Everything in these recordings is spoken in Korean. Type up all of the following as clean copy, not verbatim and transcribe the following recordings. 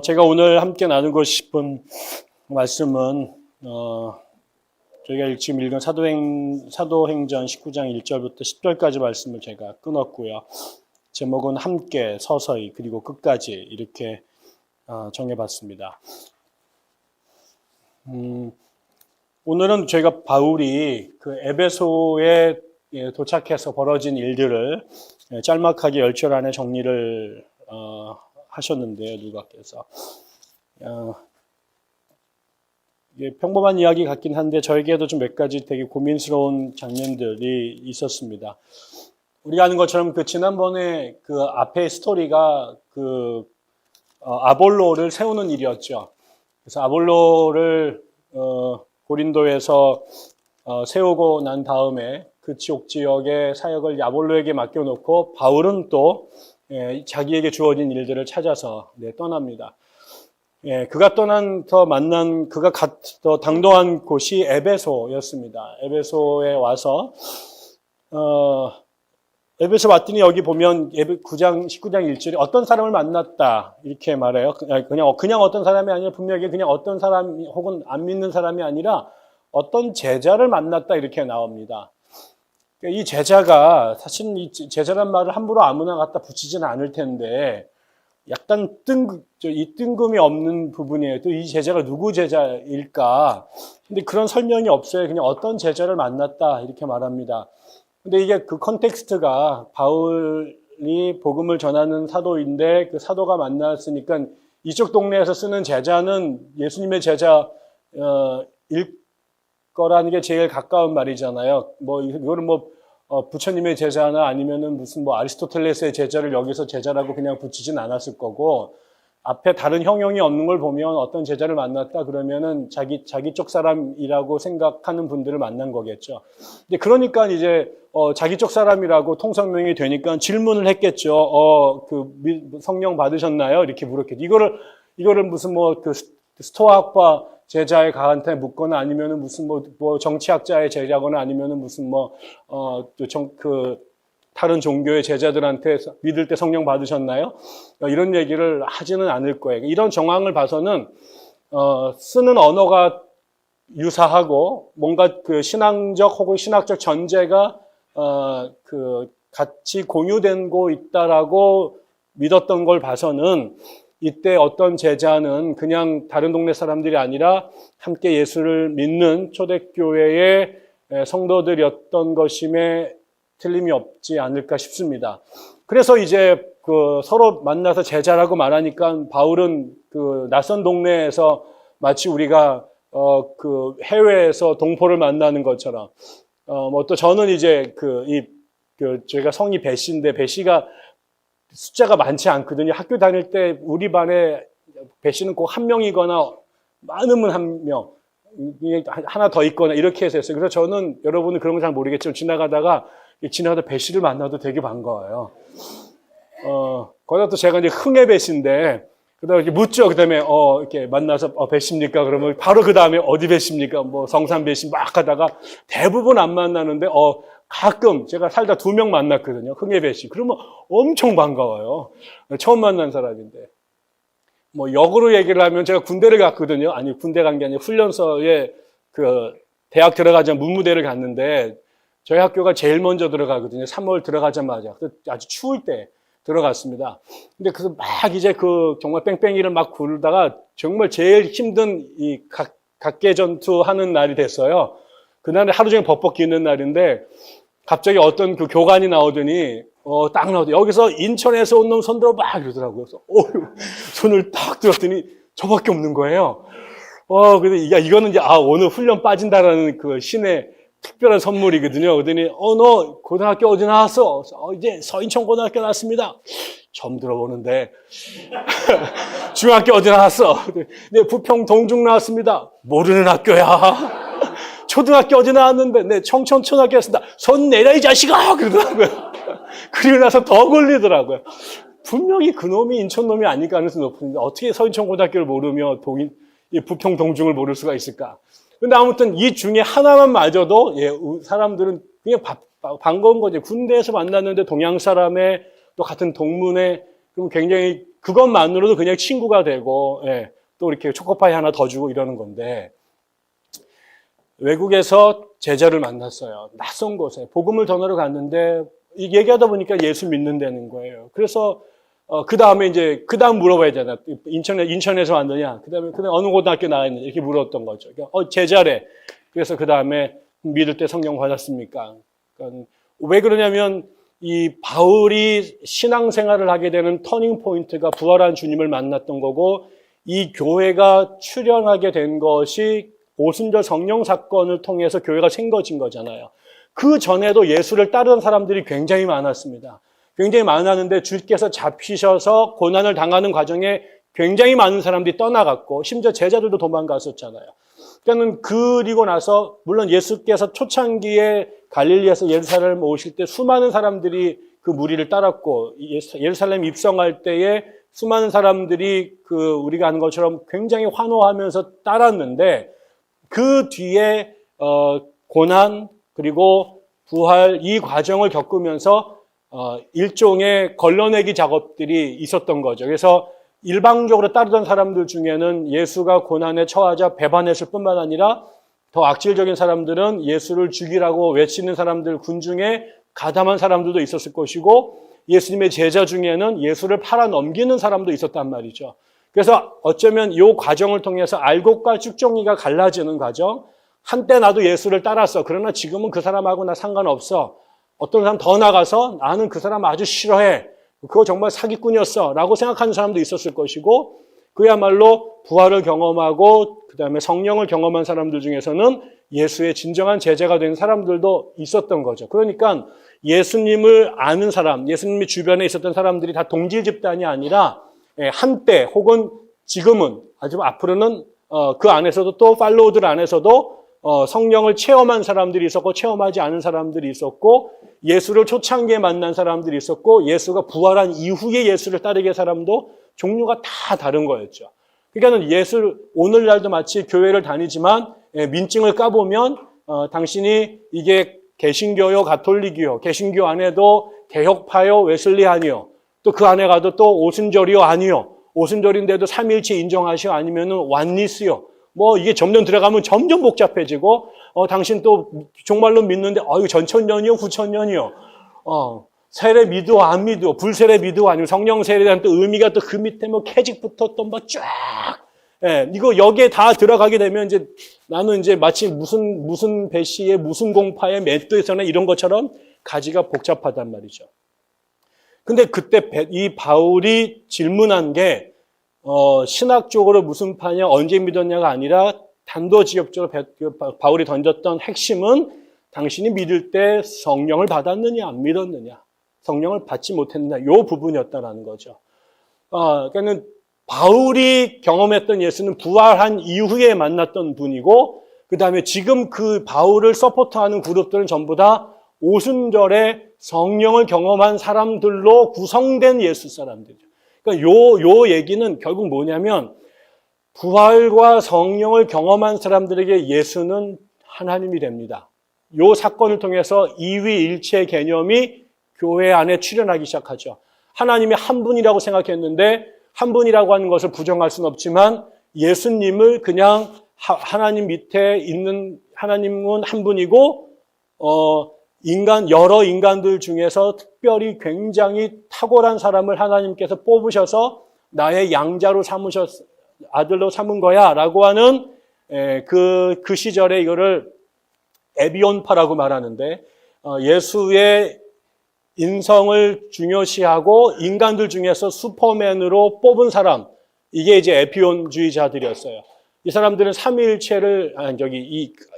제가 오늘 함께 나누고 싶은 말씀은, 저희가 지금 읽은 사도행전 19장 1절부터 10절까지 말씀을 제가 끊었고요. 제목은 함께, 서서히, 그리고 끝까지 이렇게 정해봤습니다. 오늘은 저희가 바울이 그 에베소에 도착해서 벌어진 일들을 짤막하게 열절 안에 정리를 하셨는데요, 누가께서. 이게 평범한 이야기 같긴 한데 저에게도 좀 몇 가지 되게 고민스러운 장면들이 있었습니다. 우리가 아는 것처럼 그 지난번에 그 앞에 스토리가 그 아볼로를 세우는 일이었죠. 그래서 아볼로를 고린도에서 세우고 난 다음에 그 지역 지역의 사역을 아볼로에게 맡겨놓고 바울은 또 자기에게 주어진 일들을 찾아서 떠납니다. 그가 만난 그가 더 당도한 곳이 에베소였습니다. 에베소에 와서 에베소 왔더니 여기 보면 19장 1절에 어떤 사람을 만났다 이렇게 말해요. 그냥 어떤 사람이 아니라 분명히 그냥 어떤 사람 혹은 안 믿는 사람이 아니라 어떤 제자를 만났다 이렇게 나옵니다. 이 제자가 사실은 이 제자란 말을 함부로 아무나 갖다 붙이지는 않을 텐데 약간 뜬금이 없는 부분이에요. 또 이 제자가 누구 제자일까? 근데 그런 설명이 없어요. 그냥 어떤 제자를 만났다 이렇게 말합니다. 근데 이게 그 컨텍스트가 바울이 복음을 전하는 사도인데 그 사도가 만났으니까 이쪽 동네에서 쓰는 제자는 예수님의 제자일 거라는 게 제일 가까운 말이잖아요. 이거는 부처님의 제자나 아니면은 무슨 아리스토텔레스의 제자를 여기서 제자라고 그냥 붙이진 않았을 거고, 앞에 다른 형용이 없는 걸 보면 어떤 제자를 만났다 그러면은 자기 쪽 사람이라고 생각하는 분들을 만난 거겠죠. 근데 그러니까 이제 자기 쪽 사람이라고 통성명이 되니까 질문을 했겠죠. 성령 받으셨나요? 이렇게 물었겠죠. 이거를 무슨 그 스토아학파 제자의 가한테 묻거나 아니면은 무슨 정치학자의 제자거나 아니면은 무슨 다른 종교의 제자들한테 믿을 때 성령 받으셨나요? 이런 얘기를 하지는 않을 거예요. 이런 정황을 봐서는 쓰는 언어가 유사하고 뭔가 그 신앙적 혹은 신학적 전제가 같이 공유되고 있다라고 믿었던 걸 봐서는 이때 어떤 제자는 그냥 다른 동네 사람들이 아니라 함께 예수를 믿는 초대교회의 성도들이었던 것임에 틀림이 없지 않을까 싶습니다. 그래서 이제 서로 만나서 제자라고 말하니까 바울은 낯선 동네에서 마치 우리가 해외에서 동포를 만나는 것처럼 또 저는 이제 저희가 성이 배씨인데 배씨가 숫자가 많지 않거든요. 학교 다닐 때 우리 반에 배씨는 꼭 한 명이거나 많으면 한 명, 하나 더 있거나 이렇게 해서 했어요. 그래서 저는 여러분은 그런 거 잘 모르겠지만 지나가다 배씨를 만나도 되게 반가워요. 거기다 또 제가 이제 흥의 배씨인데 그다음에 이렇게 묻죠. 그다음에 이렇게 만나서 배씨입니까? 그러면 바로 그다음에 어디 배씨입니까? 성산 배씨 막 하다가 대부분 안 만나는데 가끔 제가 살다 2명 만났거든요. 흥의 배씨. 그러면 엄청 반가워요. 처음 만난 사람인데. 역으로 얘기를 하면 제가 군대를 갔거든요. 아니, 군대 간 게 아니라 훈련소에 대학 들어가자 문무대를 갔는데 저희 학교가 제일 먼저 들어가거든요. 3월 들어가자마자. 아주 추울 때 들어갔습니다. 근데 막 이제 정말 뺑뺑이를 막 굴다가 정말 제일 힘든 각계 전투 하는 날이 됐어요. 그날은 하루 종일 벅벅 기는 날인데 갑자기 어떤 교관이 나오더니 딱 나오더니 여기서 인천에서 온 놈 손들어 막 이러더라고요. 그래서 손을 딱 들었더니 저밖에 없는 거예요. 그래서 이거는 이제 오늘 훈련 빠진다라는 신의 특별한 선물이거든요. 그러더니 너 고등학교 어디 나왔어? 이제 서인천 고등학교 나왔습니다. 처음 들어보는데 중학교 어디 나왔어? 네, 부평 동중 나왔습니다. 모르는 학교야. 초등학교 어디 나왔는데, 네, 청천초등학교 였습니다. 손 내려, 이 자식아! 그러더라고요. 그리고 나서 더 걸리더라고요. 분명히 그놈이 인천놈이 아닐 가능성이 높은데, 어떻게 서인천고등학교를 모르며 부평 동중을 모를 수가 있을까? 근데 아무튼 이 중에 하나만 맞아도, 사람들은 그냥 반가운 거죠. 군대에서 만났는데 동양 사람의 또 같은 동문회, 그럼 굉장히 그것만으로도 그냥 친구가 되고, 예, 또 이렇게 초코파이 하나 더 주고 이러는 건데, 외국에서 제자를 만났어요. 낯선 곳에 복음을 전하러 갔는데 얘기하다 보니까 예수 믿는다는 거예요. 그래서 그 다음에 이제 그 다음 물어봐야 되나? 인천에서 왔느냐? 그다음에 어느 고등학교 나왔느냐? 이렇게 물었던 거죠. 제자래. 그래서 그 다음에 믿을 때 성령 받았습니까? 그러니까 왜 그러냐면 이 바울이 신앙생활을 하게 되는 터닝 포인트가 부활한 주님을 만났던 거고, 이 교회가 출현하게 된 것이 오순절 성령 사건을 통해서 교회가 생겨진 거잖아요. 그 전에도 예수를 따르는 사람들이 굉장히 많았습니다. 굉장히 많았는데 주께서 잡히셔서 고난을 당하는 과정에 굉장히 많은 사람들이 떠나갔고, 심지어 제자들도 도망갔었잖아요. 그러니까 그리고 나서 물론 예수께서 초창기에 갈릴리에서 예루살렘 오실 때 수많은 사람들이 그 무리를 따랐고, 예루살렘 입성할 때에 수많은 사람들이 우리가 아는 것처럼 굉장히 환호하면서 따랐는데, 그 뒤에 고난 그리고 부활 이 과정을 겪으면서 일종의 걸러내기 작업들이 있었던 거죠. 그래서 일방적으로 따르던 사람들 중에는 예수가 고난에 처하자 배반했을 뿐만 아니라 더 악질적인 사람들은 예수를 죽이라고 외치는 사람들 군중에 가담한 사람들도 있었을 것이고, 예수님의 제자 중에는 예수를 팔아 넘기는 사람도 있었단 말이죠. 그래서 어쩌면 이 과정을 통해서 알곡과 쭉종이가 갈라지는 과정, 한때 나도 예수를 따랐어. 그러나 지금은 그 사람하고 나 상관없어. 어떤 사람 더 나가서 나는 그 사람 아주 싫어해. 그거 정말 사기꾼이었어. 라고 생각하는 사람도 있었을 것이고, 그야말로 부활을 경험하고 그 다음에 성령을 경험한 사람들 중에서는 예수의 진정한 제자가 된 사람들도 있었던 거죠. 그러니까 예수님을 아는 사람, 예수님의 주변에 있었던 사람들이 다 동질 집단이 아니라 한때 혹은 지금은 아주 앞으로는 그 안에서도 또 팔로우들 안에서도 성령을 체험한 사람들이 있었고 체험하지 않은 사람들이 있었고, 예수를 초창기에 만난 사람들이 있었고, 예수가 부활한 이후에 예수를 따르게 한 사람도 종류가 다 다른 거였죠. 그러니까 오늘날도 마치 교회를 다니지만 민증을 까보면 당신이 이게 개신교요, 가톨릭이요, 개신교 안에도 개혁파요, 웨슬리안이요, 또 그 안에 가도 또 오순절이요, 아니요, 오순절인데도 삼일체 인정하시오, 아니면은 완니스요. 뭐 이게 점점 들어가면 점점 복잡해지고, 당신 또 정말로 믿는데, 이거 전천년이요, 후천년이요, 세례 믿어, 안 믿어, 불세례 믿어, 아니면 성령 세례에 대한 또 의미가 또 그 밑에 뭐 캐직부터 또 뭐 쫙, 이거 여기에 다 들어가게 되면 이제 나는 이제 마치 무슨 배시에 무슨 공파에 맷도에서나 이런 것처럼 가지가 복잡하단 말이죠. 근데 그때 이 바울이 질문한 게 신학적으로 무슨 파냐, 언제 믿었냐가 아니라 단도직입적으로 바울이 던졌던 핵심은 당신이 믿을 때 성령을 받았느냐 안 믿었느냐, 성령을 받지 못했느냐, 이 부분이었다라는 거죠. 그러니까 바울이 경험했던 예수는 부활한 이후에 만났던 분이고, 그 다음에 지금 그 바울을 서포트하는 그룹들은 전부 다 오순절에 성령을 경험한 사람들로 구성된 예수 사람들이죠. 그러니까 요 얘기는 결국 뭐냐면, 부활과 성령을 경험한 사람들에게 예수는 하나님이 됩니다. 요 사건을 통해서 이위일체 개념이 교회 안에 출현하기 시작하죠. 하나님이 한 분이라고 생각했는데, 한 분이라고 하는 것을 부정할 수는 없지만 예수님을 그냥 하나님 밑에 있는, 하나님은 한 분이고 여러 인간들 중에서 특별히 굉장히 탁월한 사람을 하나님께서 뽑으셔서 나의 양자로 아들로 삼은 거야 라고 하는 그 시절에 이거를 에비온파라고 말하는데, 예수의 인성을 중요시하고 인간들 중에서 슈퍼맨으로 뽑은 사람, 이게 이제 에피온주의자들이었어요. 이 사람들은 삼위일체를,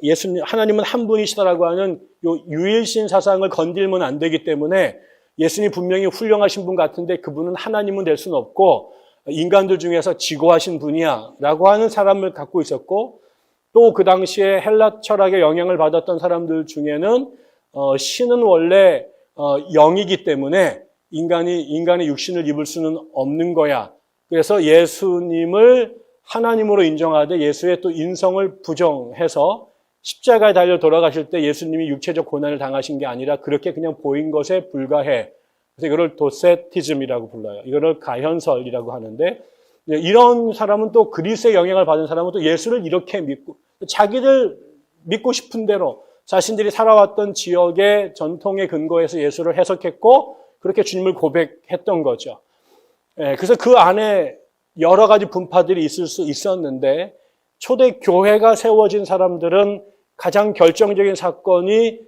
예수님, 하나님은 한 분이시다라고 하는 요 유일신 사상을 건들면 안 되기 때문에, 예수님 분명히 훌륭하신 분 같은데 그분은 하나님은 될 수는 없고 인간들 중에서 지고하신 분이야 라고 하는 사람을 갖고 있었고, 또 그 당시에 헬라 철학의 영향을 받았던 사람들 중에는 신은 원래 영이기 때문에 인간의 육신을 입을 수는 없는 거야. 그래서 예수님을 하나님으로 인정하되 예수의 또 인성을 부정해서 십자가에 달려 돌아가실 때 예수님이 육체적 고난을 당하신 게 아니라 그렇게 그냥 보인 것에 불과해 그래서 이거를 도세티즘이라고 불러요. 이거를 가현설이라고 하는데, 이런 사람은 또 그리스의 영향을 받은 사람은 또 예수를 이렇게 믿고, 자기들 믿고 싶은 대로 자신들이 살아왔던 지역의 전통에 근거해서 예수를 해석했고, 그렇게 주님을 고백했던 거죠. 그래서 그 안에 여러 가지 분파들이 있을 수 있었는데, 초대 교회가 세워진 사람들은 가장 결정적인 사건이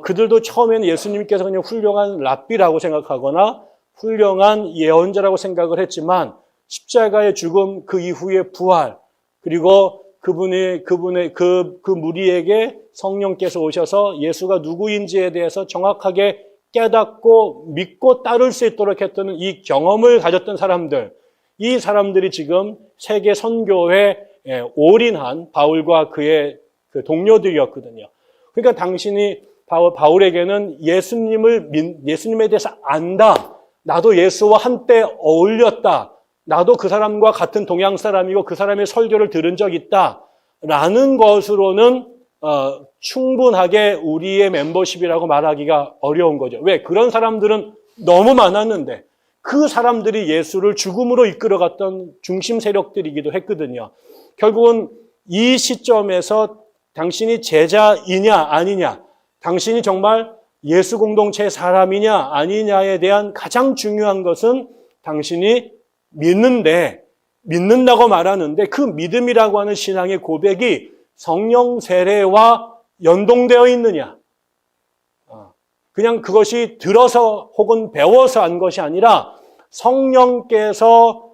그들도 처음에는 예수님께서 그냥 훌륭한 랍비라고 생각하거나 훌륭한 예언자라고 생각을 했지만 십자가의 죽음, 그 이후의 부활, 그리고 그 무리에게 성령께서 오셔서 예수가 누구인지에 대해서 정확하게 깨닫고 믿고 따를 수 있도록 했던 이 경험을 가졌던 사람들, 이 사람들이 지금 세계 선교에 올인한 바울과 그의 그 동료들이었거든요. 그러니까 바울에게는 예수님에 대해서 안다. 나도 예수와 한때 어울렸다. 나도 그 사람과 같은 동양 사람이고 그 사람의 설교를 들은 적 있다. 라는 것으로는 충분하게 우리의 멤버십이라고 말하기가 어려운 거죠. 왜? 그런 사람들은 너무 많았는데 그 사람들이 예수를 죽음으로 이끌어갔던 중심 세력들이기도 했거든요. 결국은 이 시점에서 당신이 제자이냐 아니냐, 당신이 정말 예수 공동체의 사람이냐 아니냐에 대한 가장 중요한 것은 당신이 믿는다고 말하는데 그 믿음이라고 하는 신앙의 고백이 성령 세례와 연동되어 있느냐. 그냥 그것이 들어서 혹은 배워서 한 것이 아니라 성령께서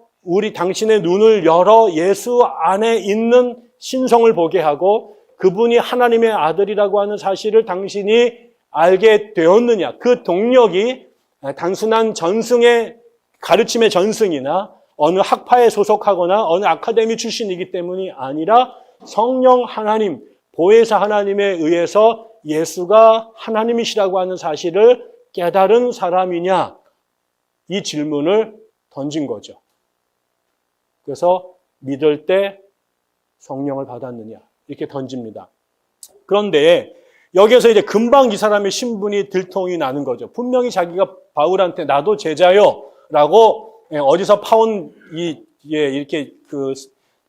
당신의 눈을 열어 예수 안에 있는 신성을 보게 하고 그분이 하나님의 아들이라고 하는 사실을 당신이 알게 되었느냐. 그 동력이 단순한 전승의 가르침의 전승이나 어느 학파에 소속하거나 어느 아카데미 출신이기 때문이 아니라 성령 하나님, 보혜사 하나님에 의해서 예수가 하나님이시라고 하는 사실을 깨달은 사람이냐, 이 질문을 던진 거죠. 그래서 믿을 때 성령을 받았느냐 이렇게 던집니다. 그런데 여기에서 이제 금방 이 사람의 신분이 들통이 나는 거죠. 분명히 자기가 바울한테 나도 제자요 라고 어디서 파온 이렇게 그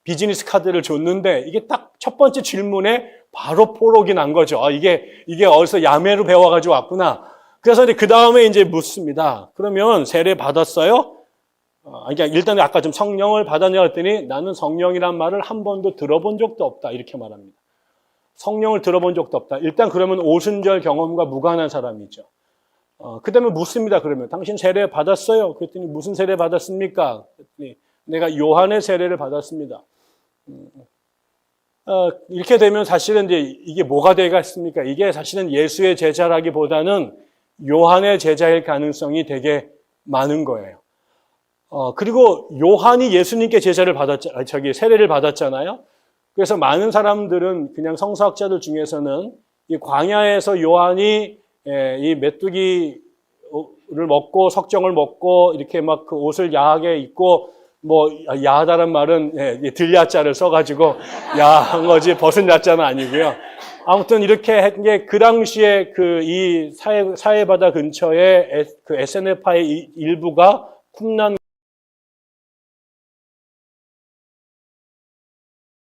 비즈니스 카드를 줬는데 이게 딱 첫 번째 질문에 바로 포록이 난 거죠. 이게 어디서 야매로 배워가지고 왔구나. 그래서 이제 그 다음에 이제 묻습니다. 그러면 세례 받았어요? 그러니까 일단 아까 좀 성령을 받았냐 했더니 나는 성령이란 말을 한 번도 들어본 적도 없다. 이렇게 말합니다. 성령을 들어본 적도 없다. 일단 그러면 오순절 경험과 무관한 사람이죠. 그 다음에 묻습니다. 그러면 당신 세례 받았어요? 그랬더니 무슨 세례 받았습니까? 그랬더니 내가 요한의 세례를 받았습니다. 이렇게 되면 사실은 이제 이게 뭐가 되겠습니까? 이게 사실은 예수의 제자라기보다는 요한의 제자일 가능성이 되게 많은 거예요. 그리고 요한이 예수님께 세례를 받았잖아요. 그래서 많은 사람들은 그냥 성서학자들 중에서는 이 광야에서 요한이 이 메뚜기를 먹고 석정을 먹고 이렇게 막 그 옷을 야하게 입고 뭐 야하다는 말은 들야자를 써가지고 야한 거지 벗은 야자는 아니고요. 아무튼 이렇게 한 게 그 당시에 그 이 사해바다 근처에 그 에세네파의 일부가 쿰란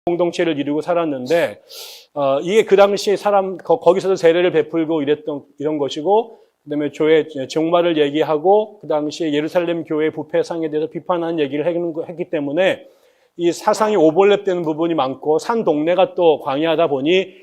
공동체를 이루고 살았는데 이게 그 당시에 거기서도 세례를 베풀고 이런 것이고 그다음에 종말을 얘기하고 그 당시에 예루살렘 교회 부패상에 대해서 비판하는 얘기를 했기 때문에 이 사상이 오버랩되는 부분이 많고 산 동네가 또 광야하다 보니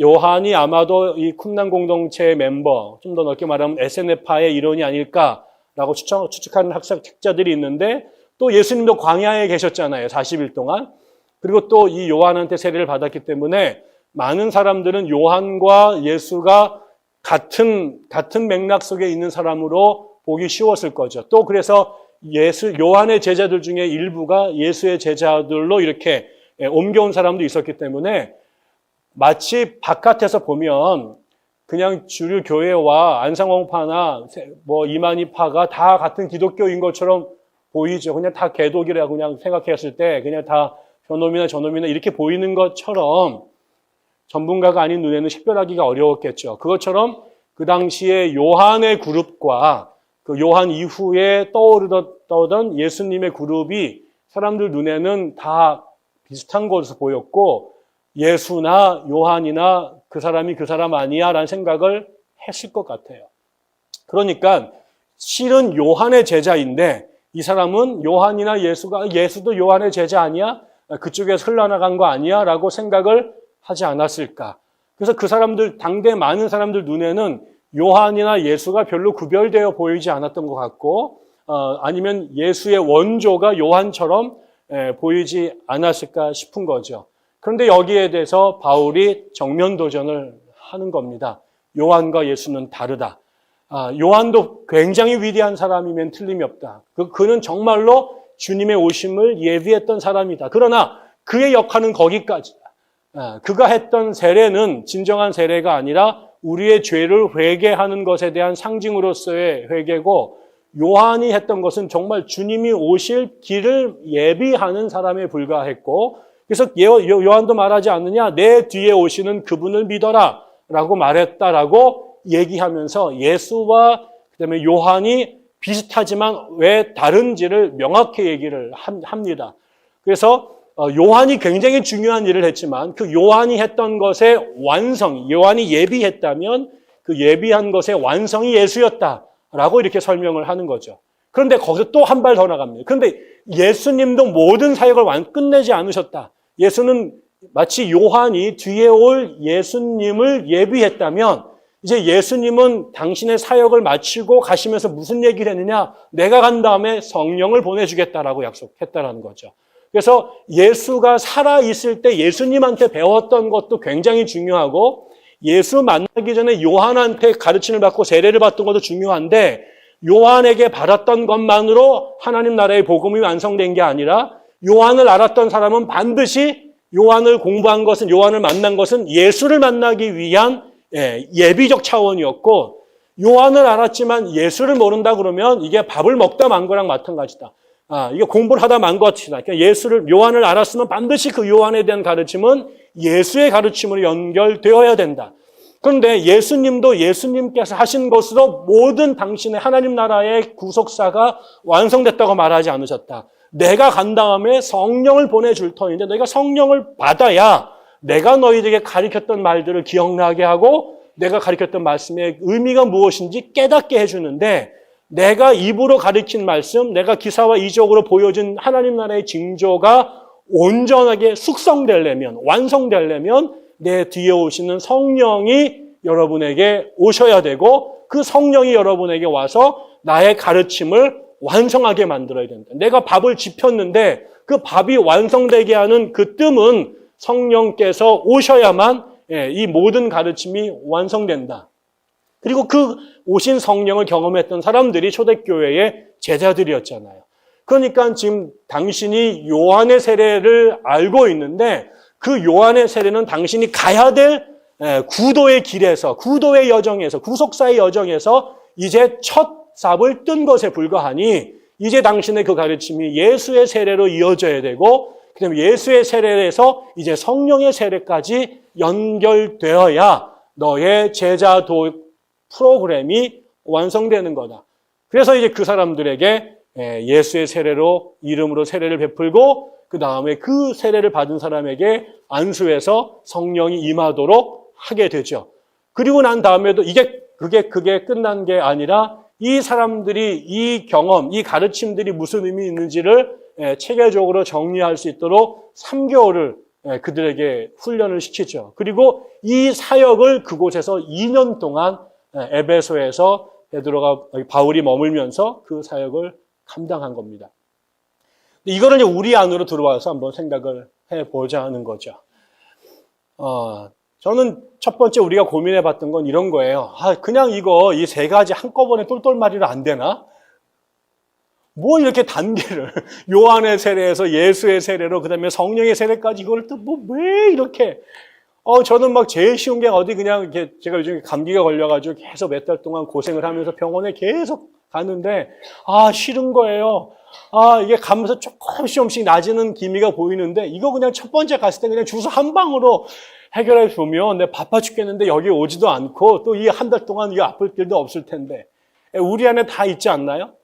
요한이 아마도 이 쿰란 공동체의 멤버, 좀 더 넓게 말하면 에세네파의 일원이 아닐까라고 추측하는 학자들이 있는데 또 예수님도 광야에 계셨잖아요. 40일 동안. 그리고 또 이 요한한테 세례를 받았기 때문에 많은 사람들은 요한과 예수가 같은 맥락 속에 있는 사람으로 보기 쉬웠을 거죠. 또 그래서 요한의 제자들 중에 일부가 예수의 제자들로 이렇게 옮겨온 사람도 있었기 때문에 마치 바깥에서 보면 그냥 주류 교회와 안상홍파나 뭐 이만희파가 다 같은 기독교인 것처럼 보이죠. 그냥 다 개독이라고 그냥 생각했을 때 그냥 다 저놈이나 이렇게 보이는 것처럼 전문가가 아닌 눈에는 식별하기가 어려웠겠죠. 그것처럼 그 당시에 요한의 그룹과 그 요한 이후에 떠오르던 예수님의 그룹이 사람들 눈에는 다 비슷한 것으로 보였고 예수나 요한이나 그 사람이 그 사람 아니야 라는 생각을 했을 것 같아요. 그러니까 실은 요한의 제자인데 이 사람은 요한이나 예수도 요한의 제자 아니야? 그쪽에서 흘러나간 거 아니야? 라고 생각을 하지 않았을까? 그래서 그 사람들, 당대 많은 사람들 눈에는 요한이나 예수가 별로 구별되어 보이지 않았던 것 같고 아니면 예수의 원조가 요한처럼 보이지 않았을까 싶은 거죠. 그런데 여기에 대해서 바울이 정면 도전을 하는 겁니다. 요한과 예수는 다르다. 요한도 굉장히 위대한 사람이면 틀림이 없다. 그는 정말로 주님의 오심을 예비했던 사람이다. 그러나 그의 역할은 거기까지다. 그가 했던 세례는 진정한 세례가 아니라 우리의 죄를 회개하는 것에 대한 상징으로서의 회개고 요한이 했던 것은 정말 주님이 오실 길을 예비하는 사람에 불과했고 그래서 요한도 말하지 않느냐 내 뒤에 오시는 그분을 믿어라 라고 말했다라고 얘기하면서 예수와 그다음에 요한이 비슷하지만 왜 다른지를 명확히 얘기를 합니다. 그래서 요한이 굉장히 중요한 일을 했지만 그 요한이 했던 것의 완성, 요한이 예비했다면 그 예비한 것의 완성이 예수였다라고 이렇게 설명을 하는 거죠. 그런데 거기서 또 한 발 더 나갑니다. 그런데 예수님도 모든 사역을 끝내지 않으셨다. 예수는 마치 요한이 뒤에 올 예수님을 예비했다면 이제 예수님은 당신의 사역을 마치고 가시면서 무슨 얘기를 했느냐? 내가 간 다음에 성령을 보내주겠다라고 약속했다라는 거죠. 그래서 예수가 살아있을 때 예수님한테 배웠던 것도 굉장히 중요하고 예수 만나기 전에 요한한테 가르침을 받고 세례를 받던 것도 중요한데 요한에게 받았던 것만으로 하나님 나라의 복음이 완성된 게 아니라 요한을 알았던 사람은 반드시 요한을 공부한 것은 요한을 만난 것은 예수를 만나기 위한 예비적 차원이었고 요한을 알았지만 예수를 모른다 그러면 이게 밥을 먹다 만 거랑 마찬가지다. 이게 공부를 하다 만 것 같이다. 그러니까 요한을 알았으면 반드시 그 요한에 대한 가르침은 예수의 가르침으로 연결되어야 된다. 그런데 예수님도 예수님께서 하신 것으로 모든 당신의 하나님 나라의 구속사가 완성됐다고 말하지 않으셨다. 내가 간 다음에 성령을 보내줄 터인데 너희가 성령을 받아야 내가 너희들에게 가르쳤던 말들을 기억나게 하고 내가 가르쳤던 말씀의 의미가 무엇인지 깨닫게 해주는데 내가 입으로 가르친 말씀, 내가 기사와 이적으로 보여준 하나님 나라의 징조가 온전하게 숙성되려면, 완성되려면 내 뒤에 오시는 성령이 여러분에게 오셔야 되고 그 성령이 여러분에게 와서 나의 가르침을 완성하게 만들어야 된다. 내가 밥을 지폈는데 그 밥이 완성되게 하는 그 뜸은 성령께서 오셔야만 이 모든 가르침이 완성된다. 그리고 그 오신 성령을 경험했던 사람들이 초대교회의 제자들이었잖아요. 그러니까 지금 당신이 요한의 세례를 알고 있는데 그 요한의 세례는 당신이 가야 될 구도의 길에서, 구도의 여정에서, 구속사의 여정에서 이제 첫 삽을 뜬 것에 불과하니 이제 당신의 그 가르침이 예수의 세례로 이어져야 되고 그다음에 예수의 세례에서 이제 성령의 세례까지 연결되어야 너의 제자도 프로그램이 완성되는 거다. 그래서 이제 그 사람들에게 예수의 세례로 이름으로 세례를 베풀고 그 다음에 그 세례를 받은 사람에게 안수해서 성령이 임하도록 하게 되죠. 그리고 난 다음에도 그게 끝난 게 아니라 이 사람들이 이 경험, 이 가르침들이 무슨 의미 있는지를 체계적으로 정리할 수 있도록 3개월을 그들에게 훈련을 시키죠. 그리고 이 사역을 그곳에서 2년 동안 에베소에서 바울이 머물면서 그 사역을 감당한 겁니다. 이거를 이제 우리 안으로 들어와서 한번 생각을 해보자 하는 거죠. 저는 첫 번째 우리가 고민해 봤던 건 이런 거예요. 그냥 이 3가지 한꺼번에 똘똘마리로 안 되나? 뭐 이렇게 단계를, 요한의 세례에서 예수의 세례로, 그 다음에 성령의 세례까지 이걸 또 왜 이렇게, 저는 막 제일 쉬운 게 어디 그냥 이렇게 제가 요즘 감기가 걸려가지고 계속 몇 달 동안 고생을 하면서 병원에 계속 가는데, 싫은 거예요. 이게 가면서 조금씩 낮은 기미가 보이는데, 이거 그냥 첫 번째 갔을 때 그냥 주소 한 방으로 해결해 보면 내가 바빠 죽겠는데 여기 오지도 않고 또 이 한 달 동안 이 아플 길도 없을 텐데. 우리 안에 다 있지 않나요?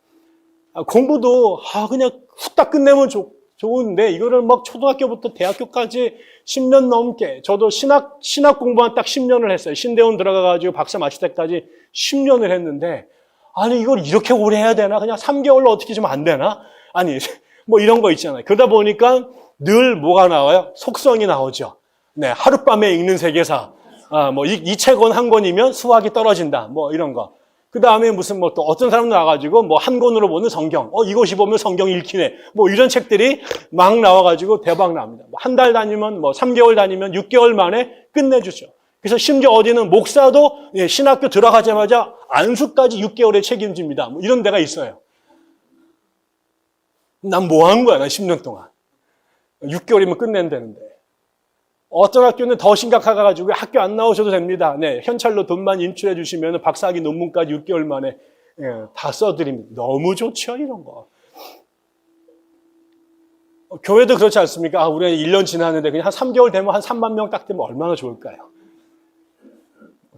공부도 그냥 후딱 끝내면 좋은데 이거를 막 초등학교부터 대학교까지 10년 넘게, 저도 신학 공부만 딱 10년을 했어요. 신대원 들어가가지고 박사 마칠 때까지 10년을 했는데, 아니 이걸 이렇게 오래 해야 되나? 그냥 3개월로 어떻게 좀 안 되나? 아니 뭐 이런 거 있잖아요. 그러다 보니까 늘 뭐가 나와요? 속성이 나오죠. 네, 하룻밤에 읽는 세계사. 뭐 이 책은 한 권이면 수학이 떨어진다. 뭐 이런 거. 그 다음에 무슨 뭐 또 어떤 사람 나와가지고 뭐 한 권으로 보는 성경. 이것이 보면 성경 읽히네. 뭐 이런 책들이 막 나와가지고 대박 납니다. 뭐 한 달 다니면 뭐 3개월 다니면 6개월 만에 끝내주죠. 그래서 심지어 어디는 목사도 신학교 들어가자마자 안수까지 6개월에 책임집니다. 뭐 이런 데가 있어요. 난 뭐 한 거야, 난 10년 동안. 6개월이면 끝낸다는데. 어떤 학교는 더 심각해가지고 학교 안 나오셔도 됩니다. 네, 현찰로 돈만 인출해 주시면 박사학위 논문까지 6개월 만에 다 써드립니다. 너무 좋죠, 이런 거. 교회도 그렇지 않습니까? 우리가 1년 지났는데 그냥 한 3개월 되면 한 3만 명 딱 되면 얼마나 좋을까요?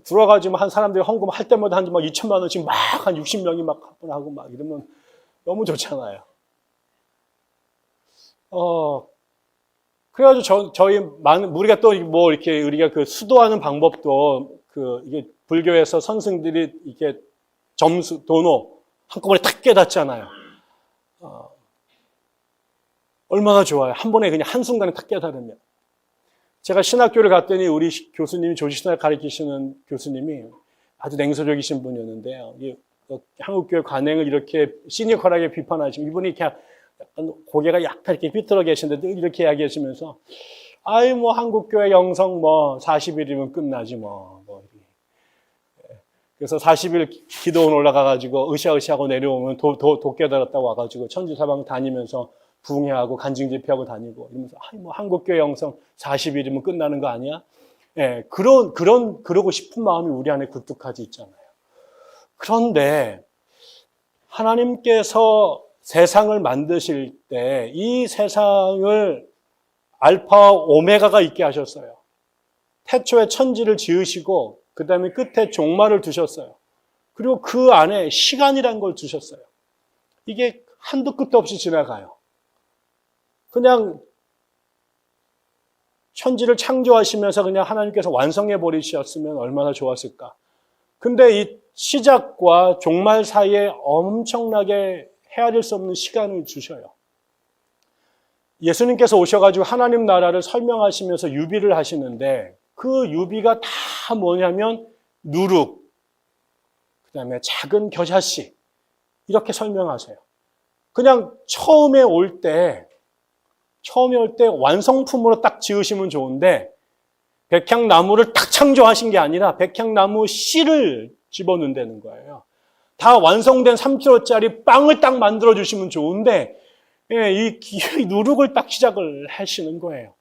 들어가지고 한 사람들이 헌금 할 때마다 한 2천만 원씩 막 한 60명이 막 하고 막 이러면 너무 좋잖아요. 그래가지고 저희 우리가 또 뭐 이렇게 우리가 그 수도하는 방법도 이게 불교에서 선생들이 이렇게 도노 한꺼번에 탁 깨닫잖아요. 얼마나 좋아요. 한 번에 그냥 한순간에 탁 깨달으면. 제가 신학교를 갔더니 우리 교수님이 조지신학 가르치시는 교수님이 아주 냉소적이신 분이었는데요. 한국교회 관행을 이렇게 시니컬하게 비판하시면 이분이 이렇게 약간 고개가 약간 이렇게 삐뚤어 계신데 이렇게 이야기하시면서 뭐 한국교회 영성 뭐 40일이면 끝나지 뭐. 그래서 40일 기도원 올라가가지고 으쌰으쌰하고 내려오면 도 깨달았다고 와가지고 천지사방 다니면서 붕해하고 간증집회하고 다니고 이러면서 뭐 한국교회 영성 40일이면 끝나는 거 아니야? 예, 그러고 싶은 마음이 우리 안에 굴뚝하지 있잖아요. 그런데 하나님께서 세상을 만드실 때 이 세상을 알파와 오메가가 있게 하셨어요. 태초에 천지를 지으시고 그 다음에 끝에 종말을 두셨어요. 그리고 그 안에 시간이란 걸 두셨어요. 이게 한도 끝도 없이 지나가요. 그냥 천지를 창조하시면서 그냥 하나님께서 완성해 버리셨으면 얼마나 좋았을까. 근데 이 시작과 종말 사이에 엄청나게 헤아릴 수 없는 시간을 주셔요. 예수님께서 오셔가지고 하나님 나라를 설명하시면서 유비를 하시는데 그 유비가 다 뭐냐면 누룩, 그 다음에 작은 겨자씨 이렇게 설명하세요. 그냥 처음에 올 때 완성품으로 딱 지으시면 좋은데 백향나무를 딱 창조하신 게 아니라 백향나무 씨를 집어넣는다는 거예요. 다 완성된 3kg짜리 빵을 딱 만들어 주시면 좋은데 이 누룩을 딱 시작을 하시는 거예요.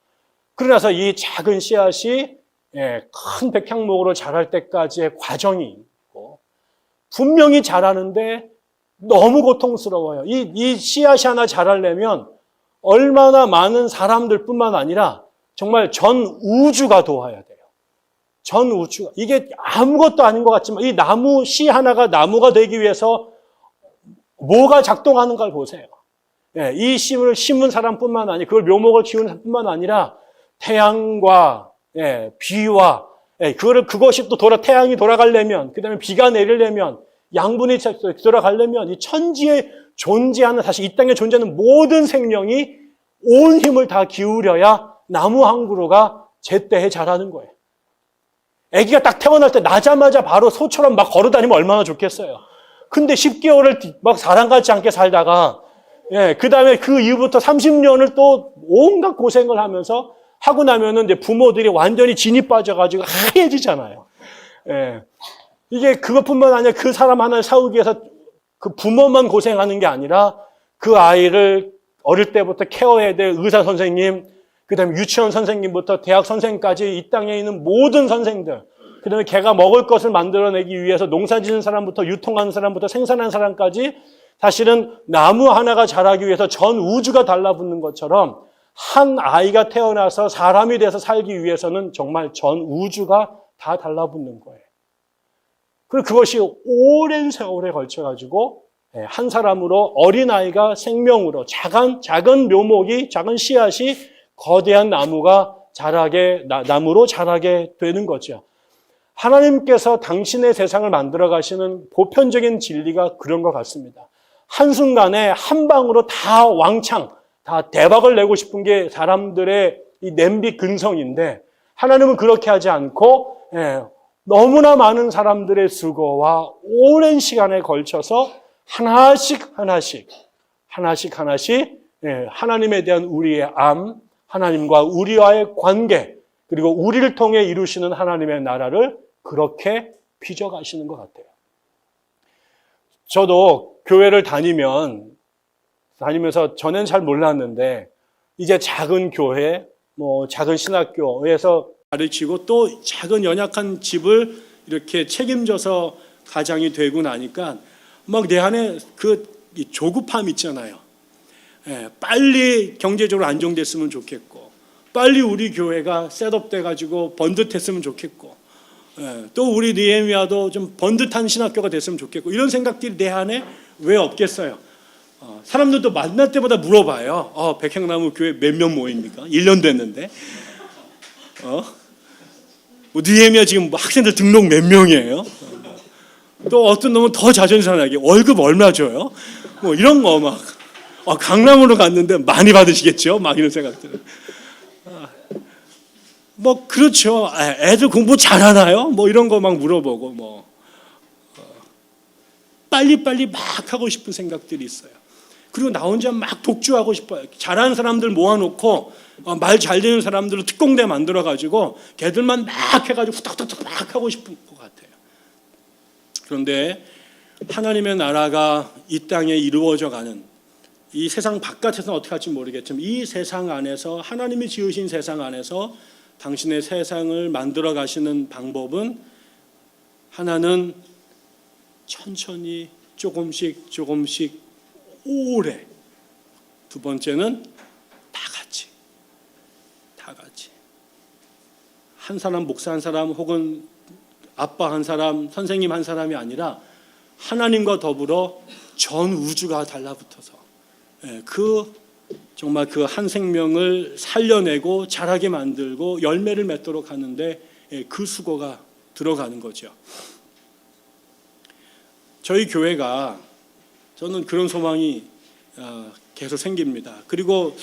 그러나서 이 작은 씨앗이 큰 백향목으로 자랄 때까지의 과정이 있고 분명히 자라는데 너무 고통스러워요. 이 씨앗이 하나 자라려면 얼마나 많은 사람들 뿐만 아니라 정말 전 우주가 도와야 돼요. 전 우주가. 이게 아무것도 아닌 것 같지만 이 나무 씨 하나가 나무가 되기 위해서 뭐가 작동하는가를 보세요. 이 씨를 심은 사람뿐만 아니라 그걸 묘목을 키우는 사람뿐만 아니라 태양과 비와 그것이 또 태양이 돌아가려면 그다음에 비가 내리려면 양분이 돌아가려면 이 천지에 존재하는 사실 이 땅에 존재하는 모든 생명이 온 힘을 다 기울여야 나무 한 그루가 제때에 자라는 거예요. 아기가 딱 태어날 때 나자마자 바로 소처럼 막 걸어다니면 얼마나 좋겠어요. 근데 10개월을 막 사람 같지 않게 살다가 그 다음에 그 이후부터 30년을 또 온갖 고생을 하면서 하고 나면은 이제 부모들이 완전히 진이 빠져가지고 하얘지잖아요. 이게 그것뿐만 아니라 그 사람 하나를 사오기 위해서 그 부모만 고생하는 게 아니라 그 아이를 어릴 때부터 케어해야 될 의사 선생님, 그 다음에 유치원 선생님부터 대학 선생님까지 이 땅에 있는 모든 선생들, 그 다음에 걔가 먹을 것을 만들어내기 위해서 농사 짓는 사람부터 유통하는 사람부터 생산하는 사람까지 사실은 나무 하나가 자라기 위해서 전 우주가 달라붙는 것처럼 한 아이가 태어나서 사람이 돼서 살기 위해서는 정말 전 우주가 다 달라붙는 거예요. 그리고 그것이 오랜 세월에 걸쳐가지고 한 사람으로 어린아이가 생명으로 작은 묘목이, 작은 씨앗이 거대한 나무로 자라게 되는 거죠. 하나님께서 당신의 세상을 만들어 가시는 보편적인 진리가 그런 것 같습니다. 한순간에 한 방으로 다 왕창, 다 대박을 내고 싶은 게 사람들의 이 냄비 근성인데, 하나님은 그렇게 하지 않고 너무나 많은 사람들의 수고와 오랜 시간에 걸쳐서 하나씩 하나님에 대한 우리의 암, 하나님과 우리와의 관계, 그리고 우리를 통해 이루시는 하나님의 나라를 그렇게 빚어가시는 것 같아요. 저도 교회를 다니면서 전엔 잘 몰랐는데, 이제 작은 교회, 작은 신학교에서 가르치고 또 작은 연약한 집을 이렇게 책임져서 가장이 되고 나니까 막 내 안에 그 조급함 있잖아요. 빨리 경제적으로 안정됐으면 좋겠고, 빨리 우리 교회가 셋업돼가지고 번듯했으면 좋겠고, 또 우리 느헤미야도 좀 번듯한 신학교가 됐으면 좋겠고, 이런 생각들이 내 안에 왜 없겠어요? 사람들도 만날 때마다 물어봐요. 백향나무 교회 몇 명 모입니까? 1년 됐는데. 느헤미야 지금 학생들 등록 몇 명이에요? 또 어떤 놈은 더 자존심상하게 월급 얼마 줘요? 이런 거 막. 강남으로 갔는데 많이 받으시겠죠? 막 이런 생각들. 그렇죠. 애들 공부 잘하나요? 이런 거 막 물어보고, 빨리빨리 막 하고 싶은 생각들이 있어요. 그리고 나 혼자 막 독주하고 싶어요. 잘하는 사람들 모아놓고, 말 잘 되는 사람들을 특공대 만들어가지고, 걔들만 막 해가지고 후딱후딱 막 하고 싶은 것 같아요. 그런데 하나님의 나라가 이 땅에 이루어져 가는, 이 세상 바깥에서는 어떻게 할지 모르겠지만 이 세상 안에서, 하나님이 지으신 세상 안에서 당신의 세상을 만들어 가시는 방법은, 하나는 천천히 조금씩 오래, 두 번째는 다 같이 한 사람, 목사 한 사람, 혹은 아빠 한 사람, 선생님 한 사람이 아니라 하나님과 더불어 전 우주가 달라붙어서 정말 그 한 생명을 살려내고 자라게 만들고 열매를 맺도록 하는데 그 수고가 들어가는 거죠. 저희 교회가, 저는 그런 소망이 계속 생깁니다. 그리고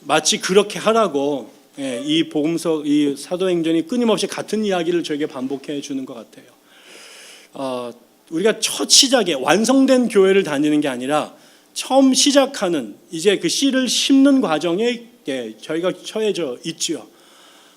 마치 그렇게 하라고 이 복음서, 이 사도행전이 끊임없이 같은 이야기를 저에게 반복해 주는 것 같아요. 우리가 첫 시작에 완성된 교회를 다니는 게 아니라 처음 시작하는, 이제 그 씨를 심는 과정에 저희가 처해져 있죠.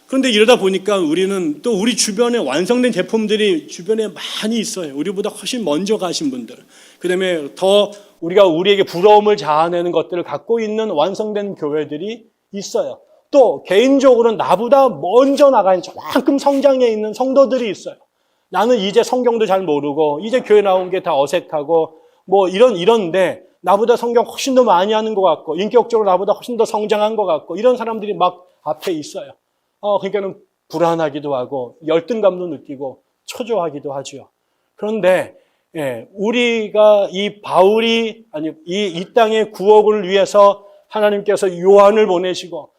그런데 이러다 보니까 우리는 또 우리 주변에 완성된 제품들이 주변에 많이 있어요. 우리보다 훨씬 먼저 가신 분들, 그 다음에 더 우리에게 부러움을 자아내는 것들을 갖고 있는 완성된 교회들이 있어요. 또 개인적으로는 나보다 먼저 나간 저만큼 성장해 있는 성도들이 있어요. 나는 이제 성경도 잘 모르고 이제 교회 나온 게 다 어색하고 이런데 나보다 성경 훨씬 더 많이 하는 것 같고 인격적으로 나보다 훨씬 더 성장한 것 같고 이런 사람들이 막 앞에 있어요. 그러니까는 불안하기도 하고 열등감도 느끼고 초조하기도 하죠. 그런데 우리가 이 땅의 구원을 위해서 하나님께서 요한을 보내시고,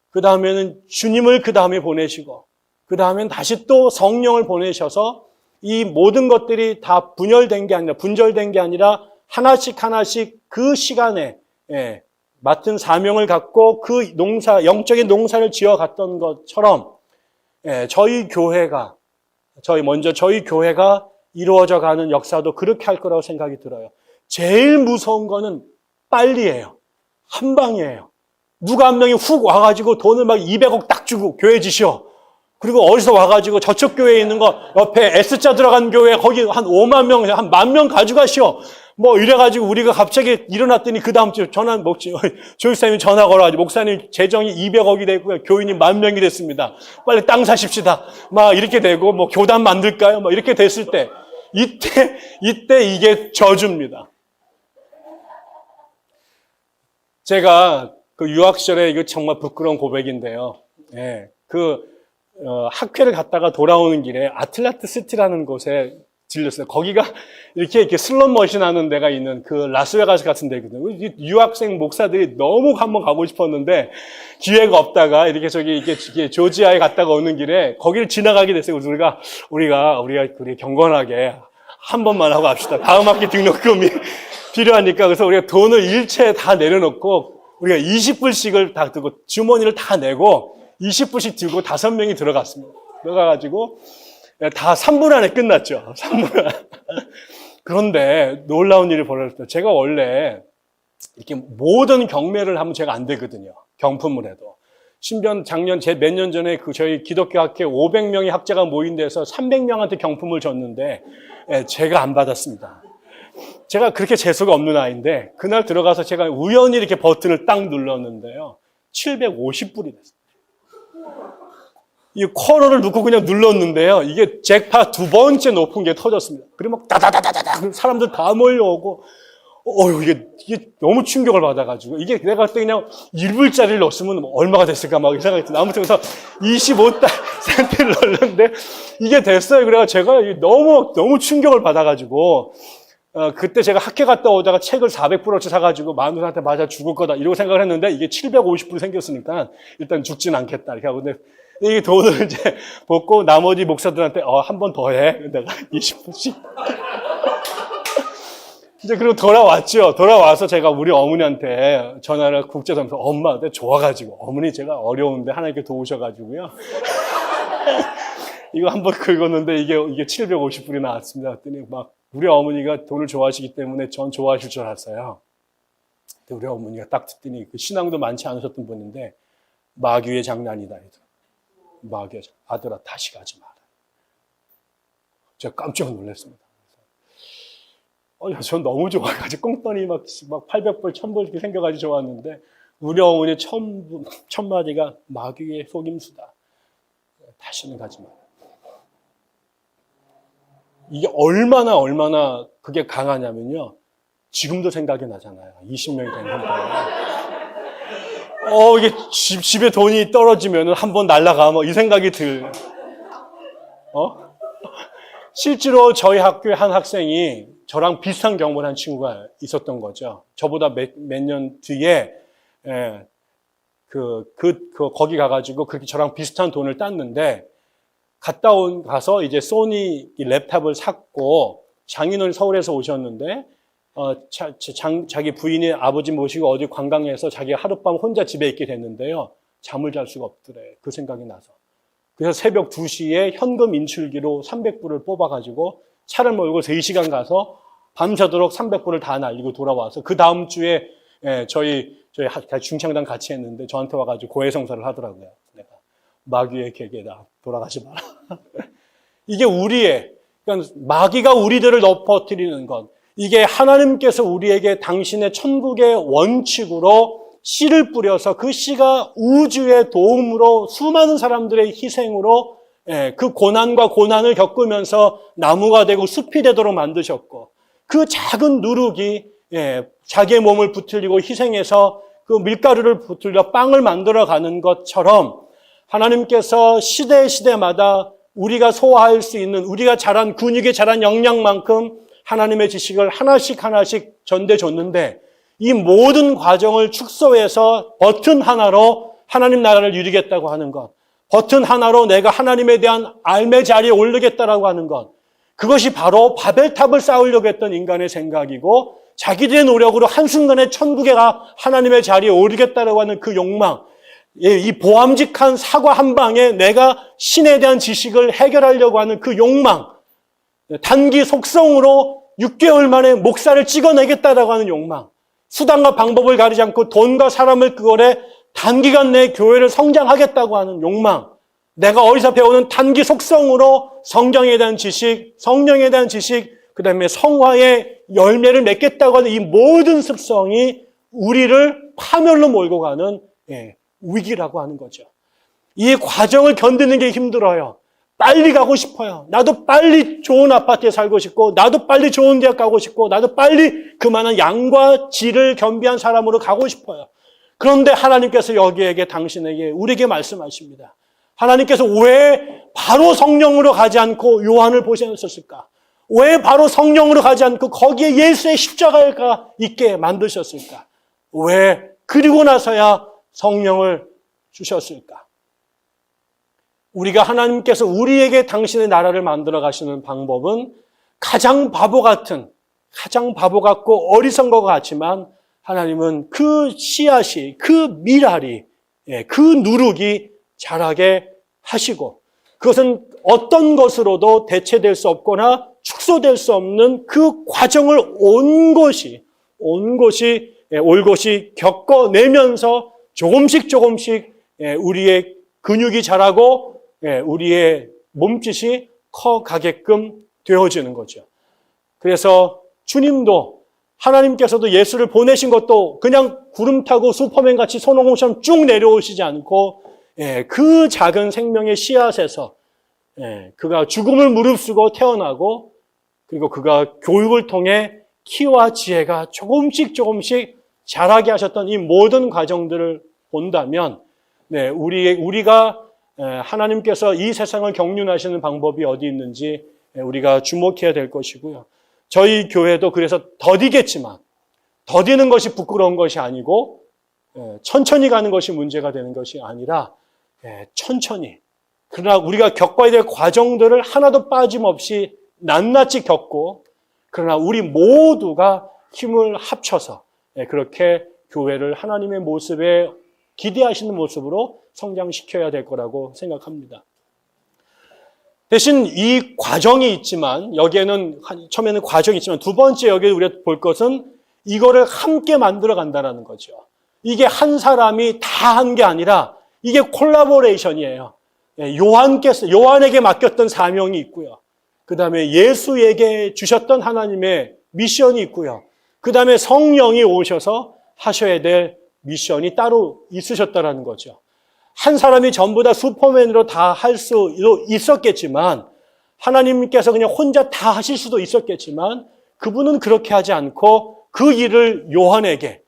그 다음에는 주님을 그 다음에 보내시고, 그 다음엔 다시 또 성령을 보내셔서 이 모든 것들이 다 분절된 게 아니라 하나씩 그 시간에 맡은 사명을 갖고 그 영적인 농사를 지어갔던 것처럼 저희 교회가 이루어져 가는 역사도 그렇게 할 거라고 생각이 들어요. 제일 무서운 거는 빨리예요. 한 방이에요. 누가 한 명이 훅 와가지고 돈을 막 200억 딱 주고 교회 지시오. 그리고 어디서 와가지고 저쪽 교회에 있는 거 옆에 S자 들어간 교회 거기 한 5만 명, 한 10,000명 가져가시오. 이래가지고 우리가 갑자기 일어났더니 그 다음 주에 조육사님이 전화 걸어가지고 목사님 재정이 200억이 됐고요. 교인이 10,000명이 됐습니다. 빨리 땅 사십시다. 이렇게 되고 교단 만들까요? 이렇게 됐을 때 이때 이게 저주입니다. 제가 그 유학 시절에 이거 정말 부끄러운 고백인데요. 학회를 갔다가 돌아오는 길에 아틀란트 시티라는 곳에 들렸어요. 거기가 이렇게 슬롯머신 하는 데가 있는 그 라스베가스 같은 데거든요. 유학생 목사들이 너무 한번 가고 싶었는데 기회가 없다가 이렇게 이게 조지아에 갔다가 오는 길에 거기를 지나가게 됐어요. 우리가 경건하게 한 번만 하고 합시다. 다음 학기 등록금이 필요하니까. 그래서 우리가 돈을 일체 다 내려놓고 우리가 20불씩을 다 들고 주머니를 다 내고 20불씩 들고 5명이 들어갔습니다. 들어가가지고 다 3분 안에 끝났죠. 3분 안에. 그런데 놀라운 일이 벌어졌어요. 제가 원래 이렇게 모든 경매를 하면 제가 안 되거든요. 경품을 해도. 심지어 작년 몇 년 전에 저희 기독교 학회 500명의 학자가 모인 데서 300명한테 경품을 줬는데 제가 안 받았습니다. 제가 그렇게 재수가 없는 아이인데 그날 들어가서 제가 우연히 이렇게 버튼을 딱 눌렀는데요. 750불이 됐어요. 이 쿼러를 넣고 그냥 눌렀는데요. 이게 잭팟 2번째 높은 게 터졌습니다. 그리고 막 다다다다다 사람들 다 몰려오고, 이게 너무 충격을 받아가지고, 이게 내가 그때 그냥 1불짜리를 넣었으면 얼마가 됐을까 막 생각이 들어요. 아무튼 그래서 25센트를 넣었는데 이게 됐어요. 그래서 제가 너무 충격을 받아가지고, 그때 제가 학회 갔다 오다가 책을 400불어치 사가지고 마누라한테 맞아 죽을 거다 이러고 생각을 했는데 이게 750불 생겼으니까 일단 죽진 않겠다 이렇게 하고 근데 이 돈을 이제 벗고 나머지 목사들한테 한 번 더 해. 내가 20불씩. 이제 그리고 돌아왔죠. 돌아와서 제가 우리 어머니한테 전화를 국제점에서 엄마, 내가 좋아가지고 어머니 제가 어려운데 하나님께 도우셔가지고요. 이거 한 번 긁었는데 이게 750불이 나왔습니다. 그랬더니 막 우리 어머니가 돈을 좋아하시기 때문에 전 좋아하실 줄 알았어요. 근데 우리 어머니가 딱 듣더니 그 신앙도 많지 않으셨던 분인데 마귀의 장난이다. 마귀의 아들아 다시 가지 마라. 제가 깜짝 놀랐습니다. 전 너무 좋아가지고 꽁돈이 막 800불, 1000불 이렇게 생겨가지고 좋았는데 우리 어머니 첫 마디가 마귀의 속임수다. 다시는 가지 마라. 이게 얼마나 그게 강하냐면요. 지금도 생각이 나잖아요. 20명이 된 건가요? 이게 집에 돈이 떨어지면 한번 날아가면 이 생각이 실제로 저희 학교의 한 학생이 저랑 비슷한 경험을 한 친구가 있었던 거죠. 저보다 몇 년 뒤에, 거기 가가지고 그렇게 저랑 비슷한 돈을 땄는데, 가서 이제 소니 랩탑을 샀고, 장인어른 서울에서 오셨는데, 자기 부인이 아버지 모시고 어디 관광해서 자기가 하룻밤 혼자 집에 있게 됐는데요. 잠을 잘 수가 없더래. 그 생각이 나서. 그래서 새벽 2시에 현금 인출기로 300불을 뽑아가지고 차를 몰고 3시간 가서 밤새도록 300불을 다 날리고 돌아와서 그 다음 주에 저희 중창단 같이 했는데 저한테 와가지고 고해성사를 하더라고요. 내가 마귀의 계계다. 돌아가지 마라. 이게 그러니까 마귀가 우리들을 엎어뜨리는 것. 이게 하나님께서 우리에게 당신의 천국의 원칙으로 씨를 뿌려서 그 씨가 우주의 도움으로 수많은 사람들의 희생으로 그 고난과 고난을 겪으면서 나무가 되고 숲이 되도록 만드셨고 그 작은 누룩이 자기의 몸을 붙들리고 희생해서 그 밀가루를 붙들려 빵을 만들어가는 것처럼 하나님께서 시대마다 우리가 소화할 수 있는 우리가 자란 근육에 자란 영양만큼 하나님의 지식을 하나씩 전대줬는데 이 모든 과정을 축소해서 버튼 하나로 하나님 나라를 이루겠다고 하는 것, 버튼 하나로 내가 하나님에 대한 알매 자리에 오르겠다라고 하는 것, 그것이 바로 바벨탑을 쌓으려고 했던 인간의 생각이고 자기들의 노력으로 한순간에 천국에 가 하나님의 자리에 오르겠다라고 하는 그 욕망, 이 보암직한 사과 한 방에 내가 신에 대한 지식을 해결하려고 하는 그 욕망, 단기 속성으로 6개월 만에 목사를 찍어내겠다라고 하는 욕망, 수단과 방법을 가리지 않고 돈과 사람을 그거래 단기간 내에 교회를 성장하겠다고 하는 욕망, 내가 어디서 배우는 단기 속성으로 성경에 대한 지식, 성령에 대한 지식, 그 다음에 성화의 열매를 맺겠다고 하는 이 모든 습성이 우리를 파멸로 몰고 가는 위기라고 하는 거죠. 이 과정을 견디는 게 힘들어요. 빨리 가고 싶어요. 나도 빨리 좋은 아파트에 살고 싶고, 나도 빨리 좋은 대학 가고 싶고, 나도 빨리 그만한 양과 질을 겸비한 사람으로 가고 싶어요. 그런데 하나님께서 여기에게 당신에게 우리에게 말씀하십니다. 하나님께서 왜 바로 성령으로 가지 않고 요한을 보내셨을까? 왜 바로 성령으로 가지 않고 거기에 예수의 십자가가 있게 만드셨을까? 왜 그리고 나서야 성령을 주셨을까? 우리가 하나님께서 우리에게 당신의 나라를 만들어 가시는 방법은 가장 바보 같고 어리석은 것 같지만 하나님은 그 씨앗이, 그 밀알이, 그 누룩이 자라게 하시고 그것은 어떤 것으로도 대체될 수 없거나 축소될 수 없는 그 과정을 올곧이 겪어내면서 조금씩 우리의 근육이 자라고 우리의 몸짓이 커가게끔 되어지는 거죠. 그래서 주님도 하나님께서도 예수를 보내신 것도 그냥 구름 타고 슈퍼맨같이 손오공처럼 쭉 내려오시지 않고 그 작은 생명의 씨앗에서 그가 죽음을 무릅쓰고 태어나고 그리고 그가 교육을 통해 키와 지혜가 조금씩 자라게 하셨던 이 모든 과정들을 본다면 우리가 하나님께서 이 세상을 경륜하시는 방법이 어디 있는지 우리가 주목해야 될 것이고요. 저희 교회도 그래서 더디겠지만 더디는 것이 부끄러운 것이 아니고 천천히 가는 것이 문제가 되는 것이 아니라 천천히 그러나 우리가 겪어야 될 과정들을 하나도 빠짐없이 낱낱이 겪고 그러나 우리 모두가 힘을 합쳐서 그렇게 교회를 하나님의 모습에 기대하시는 모습으로 성장시켜야 될 거라고 생각합니다. 대신 이 과정이 있지만 여기에는 처음에는 과정이 있지만 두 번째 여기 우리가 볼 것은 이거를 함께 만들어 간다는 거죠. 이게 한 사람이 다 한 게 아니라 이게 콜라보레이션이에요. 요한에게 맡겼던 사명이 있고요. 그 다음에 예수에게 주셨던 하나님의 미션이 있고요. 그 다음에 성령이 오셔서 하셔야 될 미션이 따로 있으셨다는 거죠. 한 사람이 전부 다 슈퍼맨으로 다 할 수 있었겠지만 하나님께서 그냥 혼자 다 하실 수도 있었겠지만 그분은 그렇게 하지 않고 그 일을 요한에게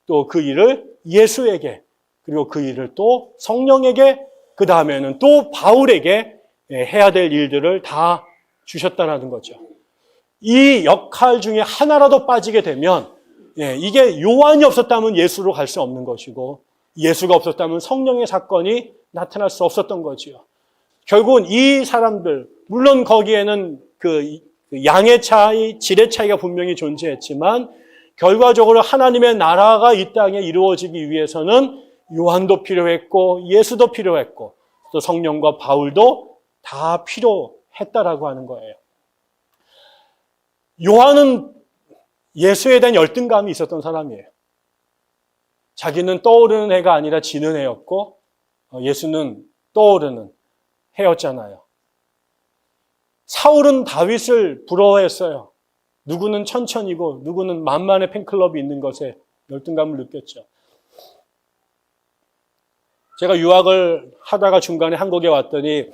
또 그 일을 예수에게 그리고 그 일을 또 성령에게 그 다음에는 또 바울에게 해야 될 일들을 다 주셨다는 거죠. 이 역할 중에 하나라도 빠지게 되면 이게 요한이 없었다면 예수로 갈 수 없는 것이고 예수가 없었다면 성령의 사건이 나타날 수 없었던 거지요. 결국은 이 사람들 물론 거기에는 그 양의 차이, 질의 차이가 분명히 존재했지만 결과적으로 하나님의 나라가 이 땅에 이루어지기 위해서는 요한도 필요했고 예수도 필요했고 또 성령과 바울도 다 필요했다라고 하는 거예요. 요한은 예수에 대한 열등감이 있었던 사람이에요. 자기는 떠오르는 해가 아니라 지는 해였고 예수는 떠오르는 해였잖아요. 사울은 다윗을 부러워했어요. 누구는 천천히고 누구는 만만의 팬클럽이 있는 것에 열등감을 느꼈죠. 제가 유학을 하다가 중간에 한국에 왔더니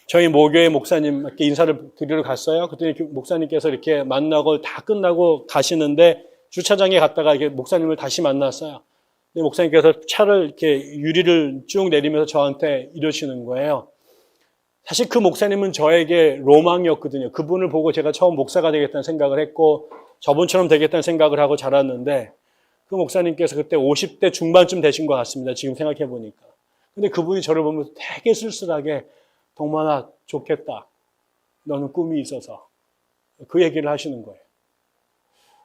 저희 모교회 목사님께 인사를 드리러 갔어요. 그랬더니 목사님께서 이렇게 만나고 다 끝나고 가시는데 주차장에 갔다가 이렇게 목사님을 다시 만났어요. 근데 목사님께서 차를 이렇게 유리를 쭉 내리면서 저한테 이러시는 거예요. 사실 그 목사님은 저에게 로망이었거든요. 그분을 보고 제가 처음 목사가 되겠다는 생각을 했고 저분처럼 되겠다는 생각을 하고 자랐는데 그 목사님께서 그때 50대 중반쯤 되신 것 같습니다. 지금 생각해 보니까. 근데 그분이 저를 보면서 되게 쓸쓸하게 동만아 좋겠다. 너는 꿈이 있어서. 그 얘기를 하시는 거예요.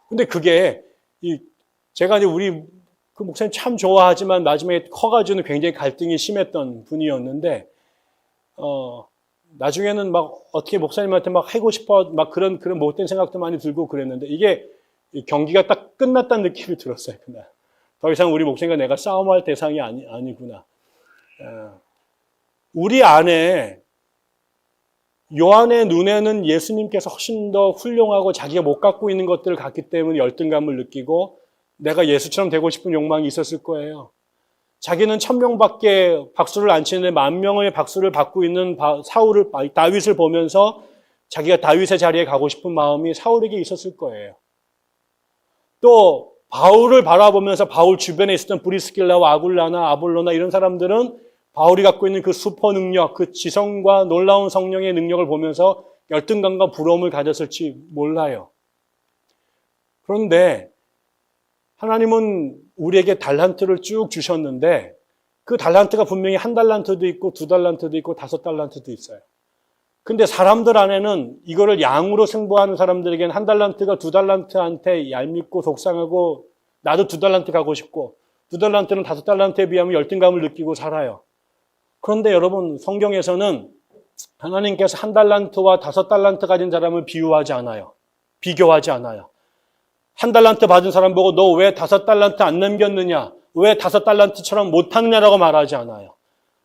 근데 그게 제가 이제 우리 그 목사님 참 좋아하지만 마지막에 커가지고는 굉장히 갈등이 심했던 분이었는데 나중에는 막 어떻게 목사님한테 막 하고 싶어 막 그런 못된 생각도 많이 들고 그랬는데 이게 경기가 딱 끝났다는 느낌이 들었어요. 그날 더 이상 우리 목사님과 내가 싸움할 대상이 아니구나. 우리 안에 요한의 눈에는 예수님께서 훨씬 더 훌륭하고 자기가 못 갖고 있는 것들을 갖기 때문에 열등감을 느끼고 내가 예수처럼 되고 싶은 욕망이 있었을 거예요. 자기는 1000명밖에 박수를 안 치는데 10,000명의 박수를 받고 있는 다윗을 보면서 자기가 다윗의 자리에 가고 싶은 마음이 사울에게 있었을 거예요. 또 바울을 바라보면서 바울 주변에 있었던 브리스길라와 아굴라나 아볼로나 이런 사람들은 바울이 갖고 있는 그 슈퍼 능력, 그 지성과 놀라운 성령의 능력을 보면서 열등감과 부러움을 가졌을지 몰라요. 그런데 하나님은 우리에게 달란트를 쭉 주셨는데 그 달란트가 분명히 1달란트도 있고 2달란트도 있고 5달란트도 있어요. 근데 사람들 안에는 이거를 양으로 승부하는 사람들에게는 1달란트가 2달란트한테 얄밉고 속상하고 나도 2달란트 가고 싶고 2달란트는 5달란트에 비하면 열등감을 느끼고 살아요. 그런데 여러분 성경에서는 하나님께서 1달란트와 5달란트 가진 사람을 비유하지 않아요. 비교하지 않아요. 1달란트 받은 사람 보고 너 왜 5달란트 안 남겼느냐? 왜 5달란트처럼 못하느냐라고 말하지 않아요.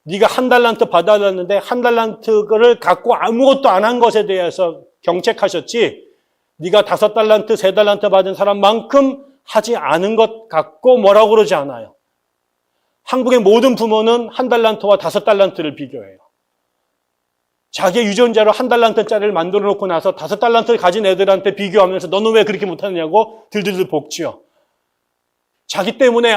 네가 1달란트 받아놨는데 1달란트를 갖고 아무것도 안 한 것에 대해서 경책하셨지 네가 5달란트, 3달란트 받은 사람만큼 하지 않은 것 갖고 뭐라고 그러지 않아요. 한국의 모든 부모는 1달란트와 5달란트를 비교해요. 자기의 유전자로 1달란트짜리를 만들어 놓고 나서 5달란트를 가진 애들한테 비교하면서 너는 왜 그렇게 못하느냐고 들들들 볶지요. 자기 때문에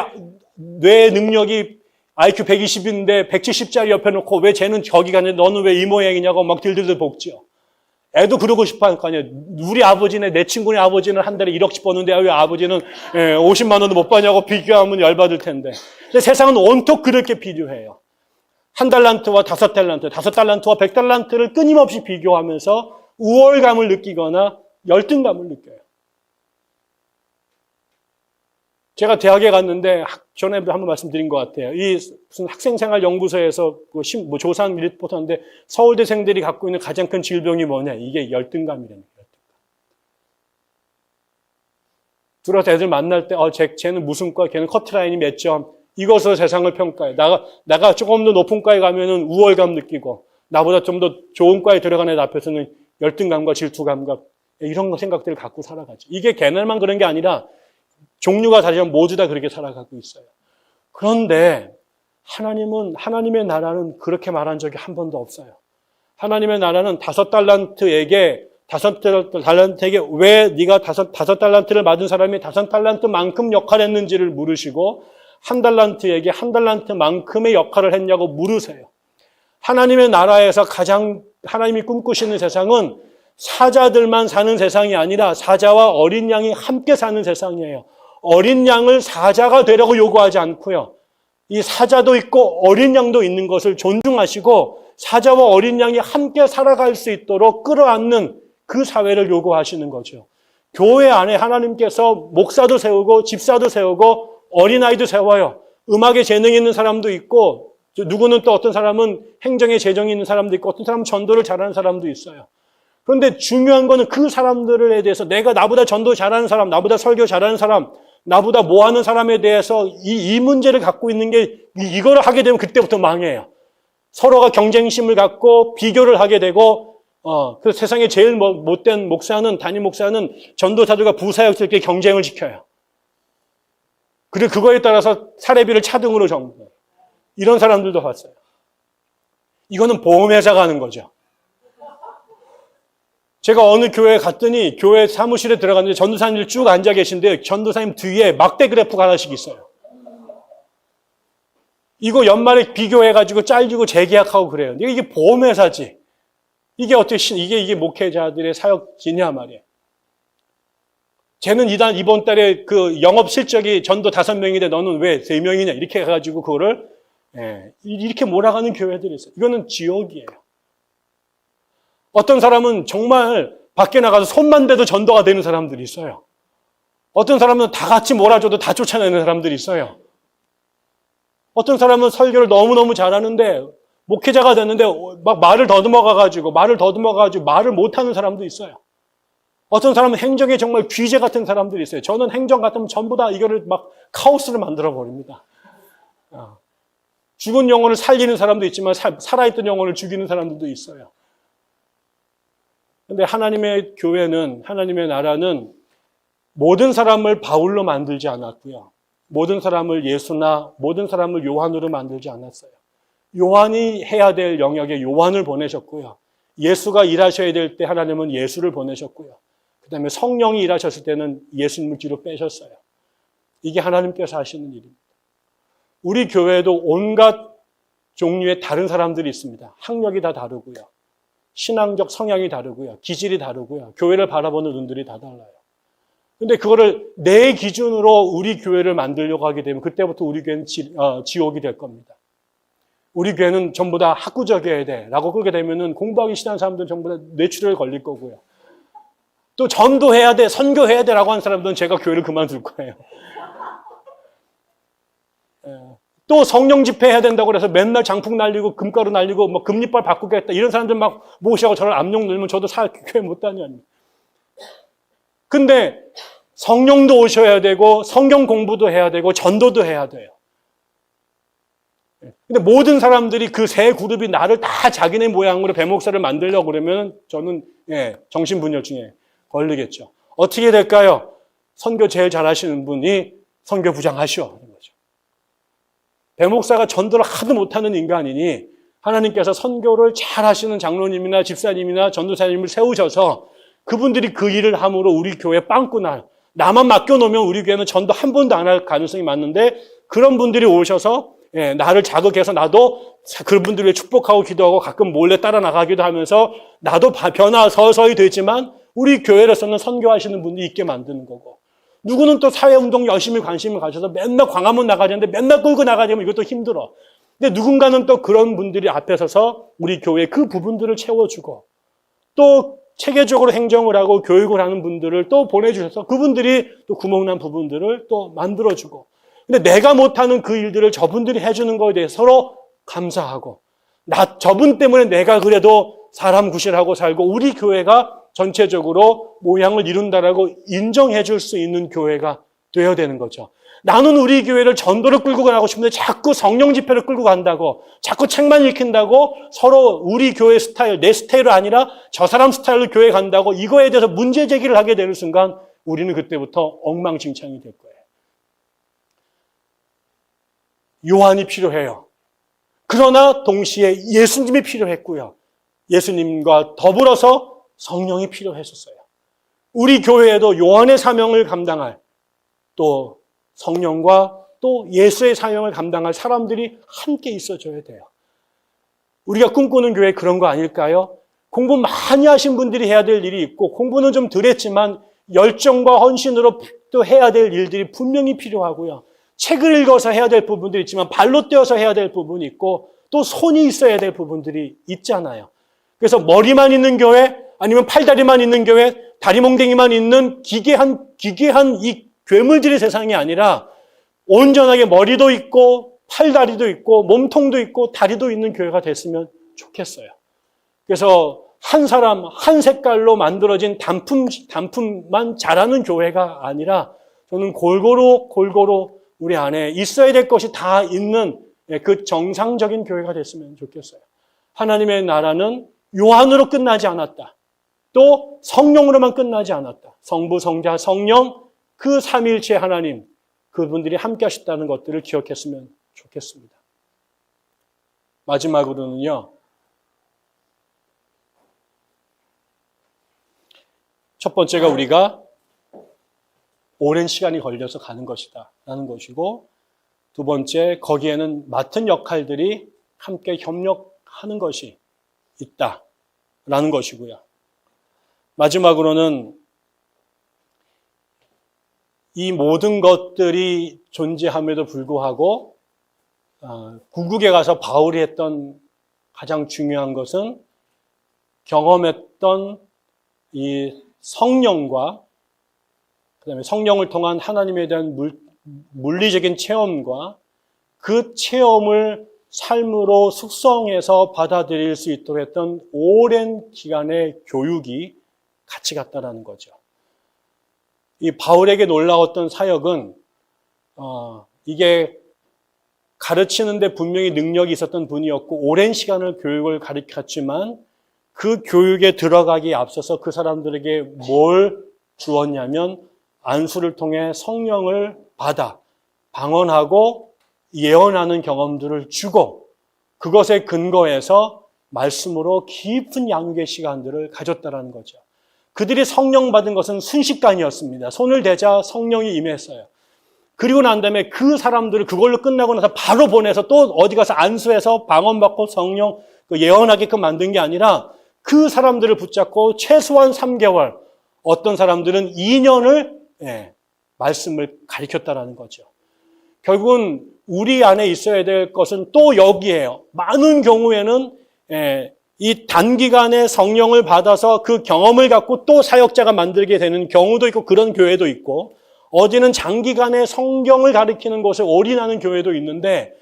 뇌 능력이 IQ 120인데 170짜리 옆에 놓고 왜 쟤는 저기 가는데 너는 왜 이 모양이냐고 막 들들들 볶지요. 애도 그러고 싶어 할 거 아니에요. 우리 아버지네, 내 친구네 아버지는 한 달에 1억씩 버는데 왜 아버지는 50만 원도 못 버냐고 비교하면 열받을 텐데. 근데 세상은 온통 그렇게 비교해요. 1달란트와 5달란트, 5달란트와 100달란트를 끊임없이 비교하면서 우월감을 느끼거나 열등감을 느껴요. 제가 대학에 갔는데 전에도 한번 말씀드린 것 같아요. 이 무슨 학생생활연구소에서 조사한 리포터인데 서울대생들이 갖고 있는 가장 큰 질병이 뭐냐? 이게 열등감이라는 거예요. 들어서 애들 만날 때 쟤는 무슨 과, 걔는 커트라인이 몇 점. 이것으로 세상을 평가해. 내가 조금 더 높은 과에 가면은 우월감 느끼고 나보다 좀 더 좋은 과에 들어간 애들 앞에서는 열등감과 질투감과 이런 생각들을 갖고 살아가죠. 이게 걔네만 그런 게 아니라 종류가 다르지만 모두 다 그렇게 살아가고 있어요. 그런데 하나님의 나라는 그렇게 말한 적이 한 번도 없어요. 하나님의 나라는 5달란트에게 왜 네가 5달란트를 받은 사람이 5달란트만큼 역할을 했는지를 물으시고 1달란트에게 1달란트만큼의 역할을 했냐고 물으세요. 하나님의 나라에서 가장 하나님이 꿈꾸시는 세상은 사자들만 사는 세상이 아니라 사자와 어린 양이 함께 사는 세상이에요. 어린 양을 사자가 되려고 요구하지 않고요. 이 사자도 있고 어린 양도 있는 것을 존중하시고 사자와 어린 양이 함께 살아갈 수 있도록 끌어안는 그 사회를 요구하시는 거죠. 교회 안에 하나님께서 목사도 세우고 집사도 세우고 어린아이도 세워요. 음악에 재능이 있는 사람도 있고 누구는 또 어떤 사람은 행정에 재정이 있는 사람도 있고 어떤 사람은 전도를 잘하는 사람도 있어요. 그런데 중요한 거는 그 사람들에 대해서 내가 나보다 전도 잘하는 사람, 나보다 설교 잘하는 사람, 나보다 뭐 하는 사람에 대해서 이 문제를 갖고 있는 게 이거를 하게 되면 그때부터 망해요. 서로가 경쟁심을 갖고 비교를 하게 되고 그 세상에 제일 못된 목사는 담임 목사는 전도사들과 부사역들끼리 경쟁을 지켜요. 그리고 그거에 따라서 사례비를 차등으로 정해요. 이런 사람들도 봤어요. 이거는 보험회사가 하는 거죠. 제가 어느 교회에 갔더니 교회 사무실에 들어갔는데 전도사님들 쭉 앉아 계신데 전도사님 뒤에 막대 그래프가 하나씩 있어요. 이거 연말에 비교해가지고 잘리고 재계약하고 그래요. 이게 보험회사지. 이게 어떻게 이게 목회자들의 사역이냐 말이에요. 쟤는 이번 달에 그 영업 실적이 전도 5명인데 너는 왜 3명이냐 이렇게 해가지고 그거를 이렇게 몰아가는 교회들이 있어요. 이거는 지옥이에요. 어떤 사람은 정말 밖에 나가서 손만 대도 전도가 되는 사람들이 있어요. 어떤 사람은 다 같이 몰아줘도 다 쫓아내는 사람들이 있어요. 어떤 사람은 설교를 너무너무 잘하는데 목회자가 됐는데 막 말을 더듬어가지고 말을 못하는 사람도 있어요. 어떤 사람은 행정에 정말 귀재 같은 사람들이 있어요. 저는 행정 같으면 전부 다 이거를 막 카오스를 만들어 버립니다. 죽은 영혼을 살리는 사람도 있지만 살아있던 영혼을 죽이는 사람들도 있어요. 근데 하나님의 교회는, 하나님의 나라는 모든 사람을 바울로 만들지 않았고요. 모든 사람을 예수나 모든 사람을 요한으로 만들지 않았어요. 요한이 해야 될 영역에 요한을 보내셨고요. 예수가 일하셔야 될 때 하나님은 예수를 보내셨고요. 그 다음에 성령이 일하셨을 때는 예수님을 뒤로 빼셨어요. 이게 하나님께서 하시는 일입니다. 우리 교회에도 온갖 종류의 다른 사람들이 있습니다. 학력이 다 다르고요. 신앙적 성향이 다르고요. 기질이 다르고요. 교회를 바라보는 눈들이 다 달라요. 근데 그거를 내 기준으로 우리 교회를 만들려고 하게 되면 그때부터 우리 교회는 지옥이 될 겁니다. 우리 교회는 전부 다 학구적이어야 돼 라고 그러게 되면은 공부하기 싫어하는 사람들은 전부 다 뇌출혈 걸릴 거고요. 또 전도해야 돼, 선교해야 돼 라고 하는 사람들은 제가 교회를 그만둘 거예요. 또 성령 집회해야 된다고 해서 맨날 장풍 날리고 금가루 날리고 뭐 금리빨 바꾸겠다 이런 사람들 막 모시고 저를 압력 넣으면 저도 교회 못 다녀요. 근데 성령도 오셔야 되고 성경 공부도 해야 되고 전도도 해야 돼요. 근데 모든 사람들이 그 세 그룹이 나를 다 자기네 모양으로 배목사를 만들려고 그러면 저는 정신분열증에 걸리겠죠. 어떻게 될까요? 선교 제일 잘하시는 분이 선교부장 하시오. 거죠. 배목사가 전도를 하도 못하는 인간이니 하나님께서 선교를 잘하시는 장로님이나 집사님이나 전도사님을 세우셔서 그분들이 그 일을 함으로 우리 교회 빵꾸날 나만 맡겨놓으면 우리 교회는 전도 한 번도 안 할 가능성이 많은데 그런 분들이 오셔서 나를 자극해서 나도 그분들을 축복하고 기도하고 가끔 몰래 따라 나가기도 하면서 나도 변화 서서히 되지만 우리 교회에서는 선교하시는 분이 있게 만드는 거고 누구는 또 사회운동 열심히 관심을 가져서 맨날 광화문 나가자는데 맨날 끌고 나가자면 이것도 힘들어. 근데 누군가는 또 그런 분들이 앞에 서서 우리 교회 그 부분들을 채워주고 또 체계적으로 행정을 하고 교육을 하는 분들을 또 보내주셔서 그분들이 또 구멍난 부분들을 또 만들어주고 근데 내가 못하는 그 일들을 저분들이 해주는 거에 대해서 서로 감사하고 저분 때문에 내가 그래도 사람 구실하고 살고 우리 교회가 전체적으로 모양을 이룬다라고 인정해 줄 수 있는 교회가 되어야 되는 거죠. 나는 우리 교회를 전도를 끌고 가고 싶은데 자꾸 성령 집회를 끌고 간다고 자꾸 책만 읽힌다고 서로 우리 교회 스타일, 내 스타일이 아니라 저 사람 스타일로 교회 간다고 이거에 대해서 문제 제기를 하게 되는 순간 우리는 그때부터 엉망진창이 될 거예요. 요한이 필요해요. 그러나 동시에 예수님이 필요했고요. 예수님과 더불어서 성령이 필요했었어요. 우리 교회에도 요한의 사명을 감당할 또 성령과 또 예수의 사명을 감당할 사람들이 함께 있어줘야 돼요. 우리가 꿈꾸는 교회 그런 거 아닐까요? 공부 많이 하신 분들이 해야 될 일이 있고 공부는 좀 덜 했지만 열정과 헌신으로 또 해야 될 일들이 분명히 필요하고요. 책을 읽어서 해야 될 부분들이 있지만 발로 뛰어서 해야 될 부분이 있고 또 손이 있어야 될 부분들이 있잖아요. 그래서 머리만 있는 교회 아니면 팔다리만 있는 교회 다리몽댕이만 있는 기괴한 이 괴물들의 세상이 아니라 온전하게 머리도 있고 팔다리도 있고 몸통도 있고 다리도 있는 교회가 됐으면 좋겠어요. 그래서 한 사람 한 색깔로 만들어진 단품만 잘하는 교회가 아니라 저는 골고루 우리 안에 있어야 될 것이 다 있는 그 정상적인 교회가 됐으면 좋겠어요. 하나님의 나라는 요한으로 끝나지 않았다. 또 성령으로만 끝나지 않았다. 성부, 성자, 성령 그 삼위일체 하나님 그분들이 함께 하셨다는 것들을 기억했으면 좋겠습니다. 마지막으로는요. 첫 번째가 우리가 오랜 시간이 걸려서 가는 것이다 라는 것이고 두 번째 거기에는 맡은 역할들이 함께 협력하는 것이 있다라는 것이고요. 마지막으로는 이 모든 것들이 존재함에도 불구하고 궁극에 가서 바울이 했던 가장 중요한 것은 경험했던 이 성령과 그다음에 성령을 통한 하나님에 대한 물리적인 체험과 그 체험을 삶으로 숙성해서 받아들일 수 있도록 했던 오랜 기간의 교육이 같이 갔다라는 거죠. 이 바울에게 놀라웠던 사역은 이게 가르치는데 분명히 능력이 있었던 분이었고 오랜 시간을 교육을 가르쳤지만 그 교육에 들어가기에 앞서서 그 사람들에게 뭘 주었냐면 안수를 통해 성령을 받아 방언하고 예언하는 경험들을 주고 그것에 근거해서 말씀으로 깊은 양육의 시간들을 가졌다라는 거죠. 그들이 성령 받은 것은 순식간이었습니다. 손을 대자 성령이 임했어요. 그리고 난 다음에 그 사람들을 그걸로 끝나고 나서 바로 보내서 또 어디 가서 안수해서 방언 받고 성령 예언하게끔 만든 게 아니라 그 사람들을 붙잡고 최소한 3개월, 어떤 사람들은 2년을 말씀을 가르쳤다라는 거죠. 결국은 우리 안에 있어야 될 것은 또 여기에요. 많은 경우에는 이 단기간에 성령을 받아서 그 경험을 갖고 또 사역자가 만들게 되는 경우도 있고 그런 교회도 있고, 어디는 장기간에 성경을 가르치는 것에 올인하는 교회도 있는데,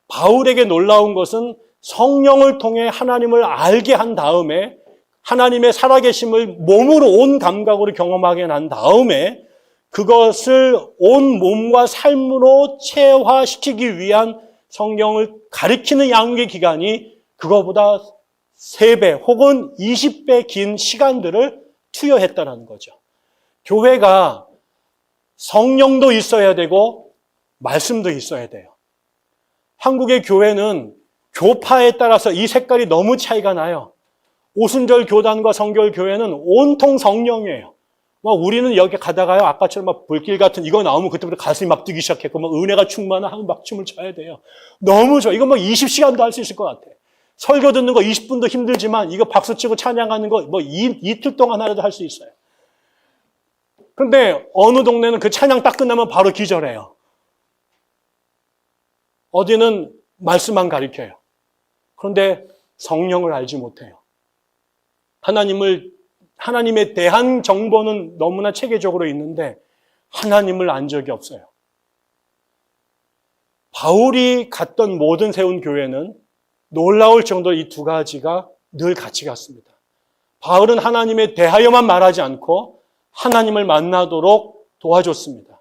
바울에게 놀라운 것은 성령을 통해 하나님을 알게 한 다음에 하나님의 살아계심을 몸으로 온 감각으로 경험하게 난 다음에 그것을 온 몸과 삶으로 체화시키기 위한 성경을 가르치는 양육의 기간이 그거보다 3배 혹은 20배 긴 시간들을 투여했다는 거죠. 교회가 성령도 있어야 되고 말씀도 있어야 돼요. 한국의 교회는 교파에 따라서 이 색깔이 너무 차이가 나요. 오순절 교단과 성결 교회는 온통 성령이에요. 막 우리는 여기 가다가요, 아까처럼 막 불길 같은 이거 나오면 그때부터 가슴이 막 뛰기 시작했고, 막 은혜가 충만하면 막 춤을 춰야 돼요. 너무 좋아. 이거 막 20시간도 할 수 있을 것 같아. 설교 듣는 거 20분도 힘들지만 이거 박수 치고 찬양하는 거 뭐 이틀 동안 하려도 할 수 있어요. 근데 어느 동네는 그 찬양 딱 끝나면 바로 기절해요. 어디는 말씀만 가르쳐요. 그런데 성령을 알지 못해요. 하나님에 대한 정보는 너무나 체계적으로 있는데 하나님을 안 적이 없어요. 바울이 갔던 모든 세운 교회는 놀라울 정도로 이 2가지가 늘 같이 갔습니다. 바울은 하나님에 대하여만 말하지 않고 하나님을 만나도록 도와줬습니다.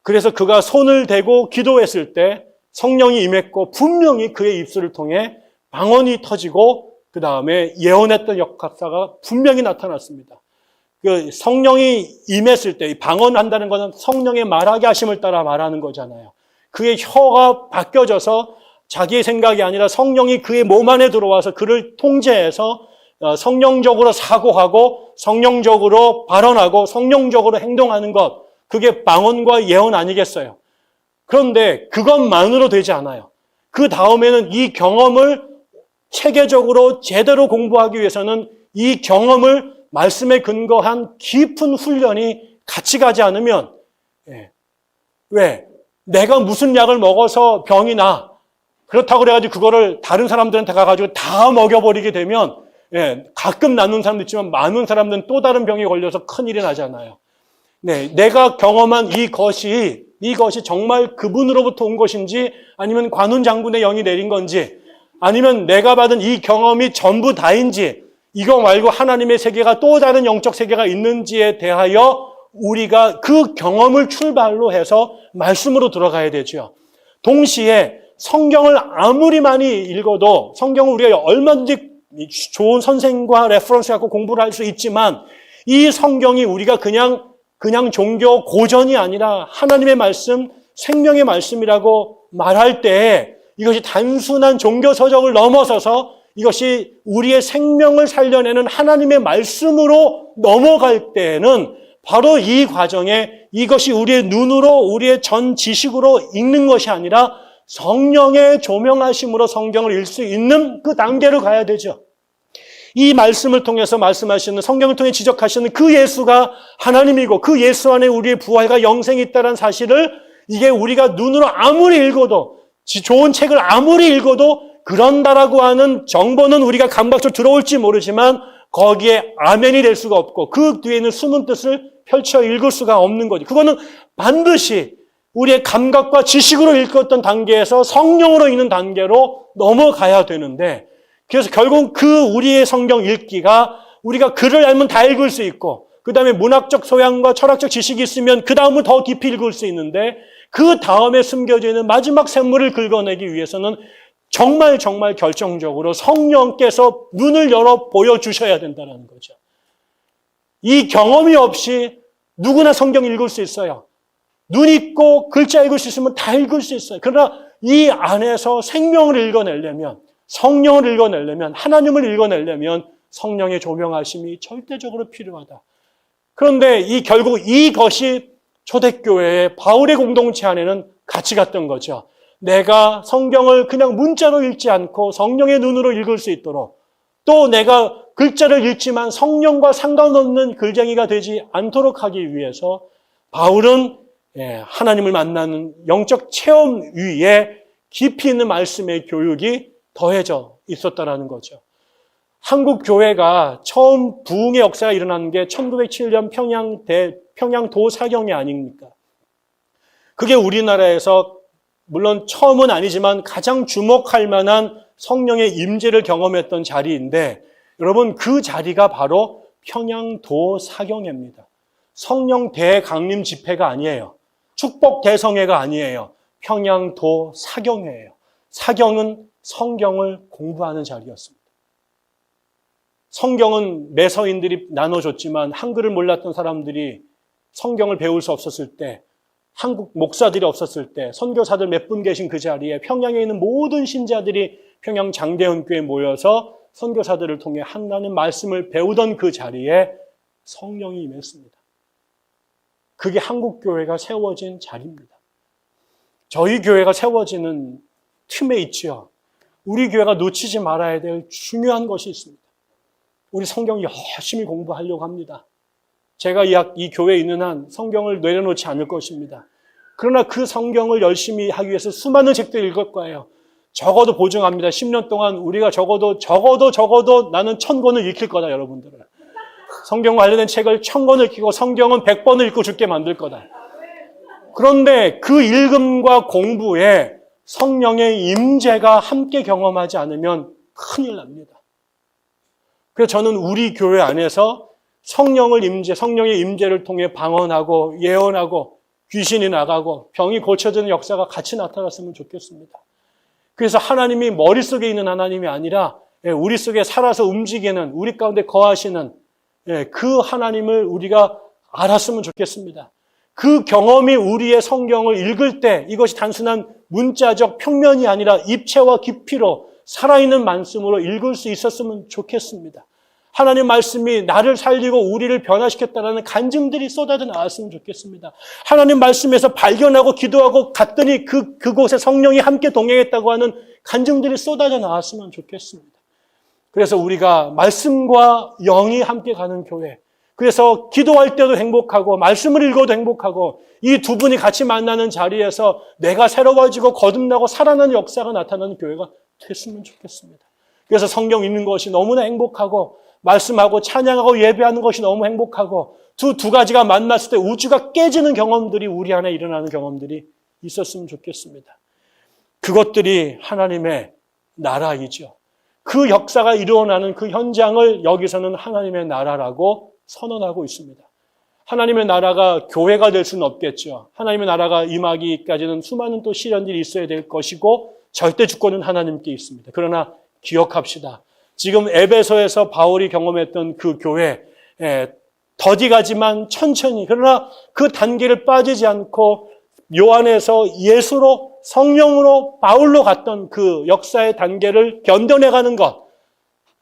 그래서 그가 손을 대고 기도했을 때 성령이 임했고 분명히 그의 입술을 통해 방언이 터지고 그 다음에 예언했던 역사가 분명히 나타났습니다. 그 성령이 임했을 때 방언한다는 것은 성령의 말하게 하심을 따라 말하는 거잖아요. 그의 혀가 바뀌어져서 자기의 생각이 아니라 성령이 그의 몸 안에 들어와서 그를 통제해서 성령적으로 사고하고 성령적으로 발언하고 성령적으로 행동하는 것, 그게 방언과 예언 아니겠어요? 그런데 그것만으로 되지 않아요. 그 다음에는 이 경험을 체계적으로 제대로 공부하기 위해서는 이 경험을 말씀에 근거한 깊은 훈련이 같이 가지 않으면, 왜? 내가 무슨 약을 먹어서 병이 나. 그렇다고 그래가지고 그거를 다른 사람들한테 가가지고 다 먹여버리게 되면, 가끔 낫는 사람도 있지만 많은 사람들은 또 다른 병이 걸려서 큰일이 나잖아요. 내가 경험한 이것이 정말 그분으로부터 온 것인지 아니면 관훈 장군의 영이 내린 건지 아니면 내가 받은 이 경험이 전부 다인지 이거 말고 하나님의 세계가 또 다른 영적 세계가 있는지에 대하여 우리가 그 경험을 출발로 해서 말씀으로 들어가야 되죠. 동시에 성경을 아무리 많이 읽어도 성경을 우리가 얼마든지 좋은 선생과 레퍼런스 갖고 공부를 할 수 있지만 이 성경이 우리가 그냥 종교 고전이 아니라 하나님의 말씀, 생명의 말씀이라고 말할 때 이것이 단순한 종교 서적을 넘어서서 이것이 우리의 생명을 살려내는 하나님의 말씀으로 넘어갈 때에는 바로 이 과정에 이것이 우리의 눈으로 우리의 전 지식으로 읽는 것이 아니라 성령의 조명하심으로 성경을 읽을 수 있는 그 단계로 가야 되죠. 이 말씀을 통해서 말씀하시는, 성경을 통해 지적하시는 그 예수가 하나님이고 그 예수 안에 우리의 부활과 영생이 있다는 사실을 이게 우리가 눈으로 아무리 읽어도, 좋은 책을 아무리 읽어도 그런다라고 하는 정보는 우리가 감각적으로 들어올지 모르지만 거기에 아멘이 될 수가 없고 그 뒤에 있는 숨은 뜻을 펼쳐 읽을 수가 없는 거죠. 그거는 반드시 우리의 감각과 지식으로 읽었던 단계에서 성령으로 읽는 단계로 넘어가야 되는데, 그래서 결국 그 우리의 성경 읽기가 우리가 글을 알면 다 읽을 수 있고 그 다음에 문학적 소양과 철학적 지식이 있으면 그 다음은 더 깊이 읽을 수 있는데 그 다음에 숨겨져 있는 마지막 샘물을 긁어내기 위해서는 정말 결정적으로 성령께서 눈을 열어 보여주셔야 된다는 거죠. 이 경험이 없이 누구나 성경 읽을 수 있어요. 눈 있고 글자 읽을 수 있으면 다 읽을 수 있어요. 그러나 이 안에서 생명을 읽어내려면, 성령을 읽어내려면, 하나님을 읽어내려면 성령의 조명하심이 절대적으로 필요하다. 그런데 결국 이것이 초대교회의 바울의 공동체 안에는 같이 갔던 거죠. 내가 성경을 그냥 문자로 읽지 않고 성령의 눈으로 읽을 수 있도록, 또 내가 글자를 읽지만 성령과 상관없는 글쟁이가 되지 않도록 하기 위해서 바울은 하나님을 만나는 영적 체험 위에 깊이 있는 말씀의 교육이 더해져 있었다라는 거죠. 한국 교회가 처음 부흥의 역사가 일어난 게 1907년 평양도 사경이 아닙니까? 그게 우리나라에서 물론 처음은 아니지만 가장 주목할 만한 성령의 임재를 경험했던 자리인데, 여러분 그 자리가 바로 평양도 사경회입니다. 성령 대강림 집회가 아니에요. 축복 대성회가 아니에요. 평양도 사경회예요. 사경은 성경을 공부하는 자리였습니다. 성경은 매서인들이 나눠줬지만 한글을 몰랐던 사람들이 성경을 배울 수 없었을 때, 한국 목사들이 없었을 때, 선교사들 몇 분 계신 그 자리에 평양에 있는 모든 신자들이 평양 장대헌교회에 모여서 선교사들을 통해 하나님 말씀을 배우던 그 자리에 성령이 임했습니다. 그게 한국 교회가 세워진 자리입니다. 저희 교회가 세워지는 틈에 있지요. 우리 교회가 놓치지 말아야 될 중요한 것이 있습니다. 우리 성경 열심히 공부하려고 합니다. 제가 이 교회에 있는 한 성경을 내려놓지 않을 것입니다. 그러나 그 성경을 열심히 하기 위해서 수많은 책들을 읽을 거예요. 적어도 보증합니다. 10년 동안 우리가 적어도 나는 1000권을 읽힐 거다, 여러분들은. 성경 관련된 책을 1000권을 읽고 성경은 100번을 읽고 죽게 만들 거다. 그런데 그 읽음과 공부에 성령의 임재가 함께 경험하지 않으면 큰일 납니다. 그래서 저는 우리 교회 안에서 성령의 임재를 통해 방언하고 예언하고 귀신이 나가고 병이 고쳐지는 역사가 같이 나타났으면 좋겠습니다. 그래서 하나님이 머릿속에 있는 하나님이 아니라 우리 속에 살아서 움직이는, 우리 가운데 거하시는 그 하나님을 우리가 알았으면 좋겠습니다. 그 경험이 우리의 성경을 읽을 때 이것이 단순한 문자적 평면이 아니라 입체와 깊이로 살아있는 말씀으로 읽을 수 있었으면 좋겠습니다. 하나님 말씀이 나를 살리고 우리를 변화시켰다는 간증들이 쏟아져 나왔으면 좋겠습니다. 하나님 말씀에서 발견하고 기도하고 갔더니 그곳에 성령이 함께 동행했다고 하는 간증들이 쏟아져 나왔으면 좋겠습니다. 그래서 우리가 말씀과 영이 함께 가는 교회, 그래서 기도할 때도 행복하고 말씀을 읽어도 행복하고 이 두 분이 같이 만나는 자리에서 내가 새로워지고 거듭나고 살아나는 역사가 나타나는 교회가 됐으면 좋겠습니다. 그래서 성경 읽는 것이 너무나 행복하고 말씀하고 찬양하고 예배하는 것이 너무 행복하고 두 가지가 만났을 때 우주가 깨지는 경험들이 우리 안에 일어나는 경험들이 있었으면 좋겠습니다. 그것들이 하나님의 나라이죠. 그 역사가 일어나는 그 현장을 여기서는 하나님의 나라라고 선언하고 있습니다. 하나님의 나라가 교회가 될 수는 없겠죠. 하나님의 나라가 임하기까지는 수많은 또 시련들이 있어야 될 것이고 절대 주권은 하나님께 있습니다. 그러나 기억합시다. 지금 에베소에서 바울이 경험했던 그 교회, 더디가지만 천천히, 그러나 그 단계를 빠지지 않고 요 안에서 예수로, 성령으로, 바울로 갔던 그 역사의 단계를 견뎌내가는 것,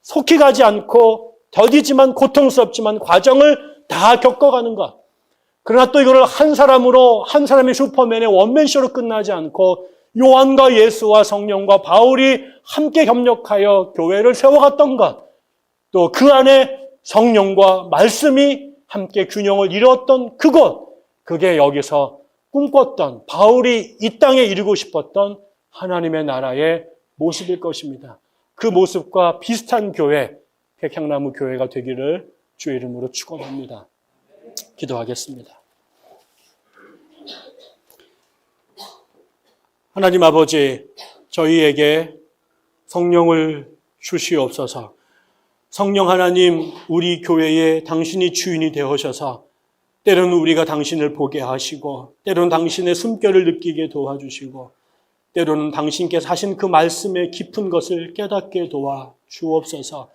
속히 가지 않고 더디지만 고통스럽지만 과정을 다 겪어가는 것. 그러나 또 이거를 한 사람의 슈퍼맨의 원맨쇼로 끝나지 않고 요한과 예수와 성령과 바울이 함께 협력하여 교회를 세워갔던 것, 또 그 안에 성령과 말씀이 함께 균형을 이루었던 그곳, 그게 여기서 꿈꿨던, 바울이 이 땅에 이루고 싶었던 하나님의 나라의 모습일 것입니다. 그 모습과 비슷한 교회, 백향나무 교회가 되기를 주의 이름으로 축원합니다. 기도하겠습니다. 하나님 아버지, 저희에게 성령을 주시옵소서. 성령 하나님, 우리 교회에 당신이 주인이 되어셔서 때로는 우리가 당신을 보게 하시고 때로는 당신의 숨결을 느끼게 도와주시고 때로는 당신께서 하신 그 말씀의 깊은 것을 깨닫게 도와주옵소서.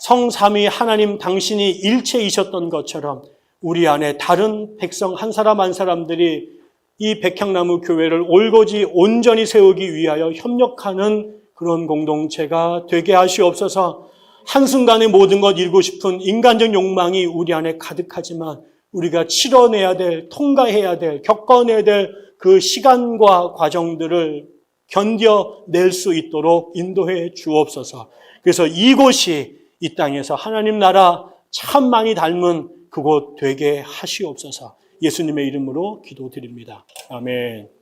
성삼위 하나님 당신이 일체이셨던 것처럼 우리 안에 다른 백성 한 사람 한 사람들이 이 백향나무 교회를 올곧이 온전히 세우기 위하여 협력하는 그런 공동체가 되게 하시옵소서. 한순간에 모든 것 이루고 싶은 인간적 욕망이 우리 안에 가득하지만 우리가 치러내야 될, 통과해야 될, 겪어내야 될 그 시간과 과정들을 견뎌낼 수 있도록 인도해 주옵소서. 그래서 이곳이 이 땅에서 하나님 나라 참 많이 닮은 그곳 되게 하시옵소서. 예수님의 이름으로 기도드립니다. 아멘.